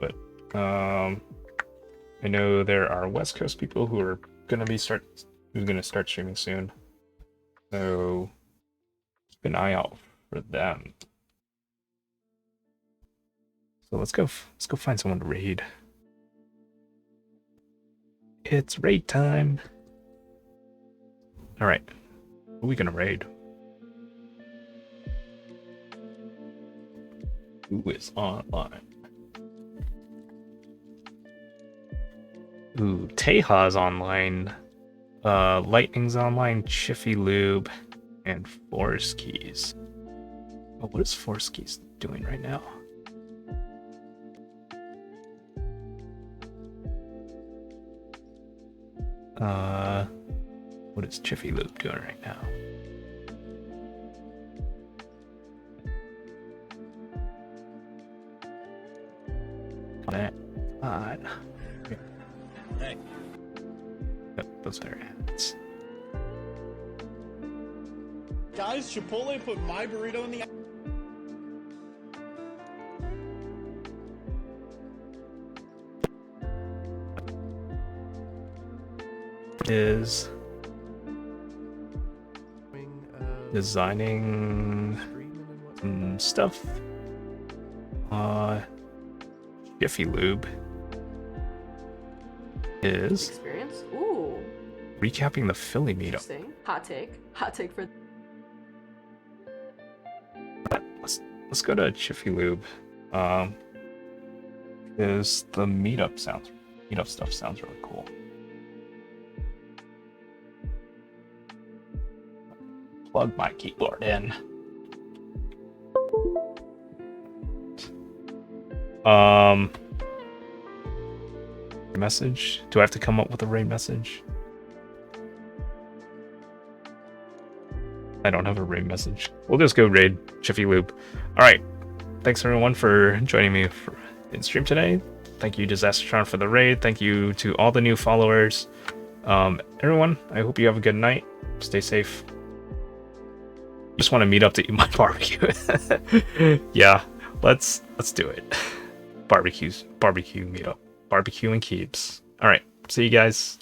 But I know there are West Coast people who are gonna start streaming soon. So keep an eye out for them. So let's go find someone to raid. It's raid time. All right, who are we gonna raid? Who is online? Ooh, Teja's online. Lightning's online. Chiffy Lube, and Force Keys. Oh, what is Force Keys doing right now? What is Chiffy Lube doing right now? On. Hey. Yep, those are ads. Guys, Chipotle put my burrito in the... Is designing some stuff. Jiffy Lube is experience. Ooh. Recapping the Philly meetup. Interesting. Hot take for. Let's go to Jiffy Lube. Is the meetup stuff sounds really cool. Plug my keyboard in. Message? Do I have to come up with a raid message? I don't have a raid message. We'll just go raid Jiffy Lube. Alright. Thanks everyone for joining me in stream today. Thank you Disastertron for the raid. Thank you to all the new followers. Everyone, I hope you have a good night. Stay safe. Just want to meet up to eat my barbecue. Yeah, let's do it. Barbecue meetup. Barbecue and keeps. Alright, see you guys.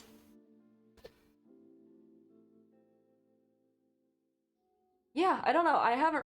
Yeah, I don't know. I haven't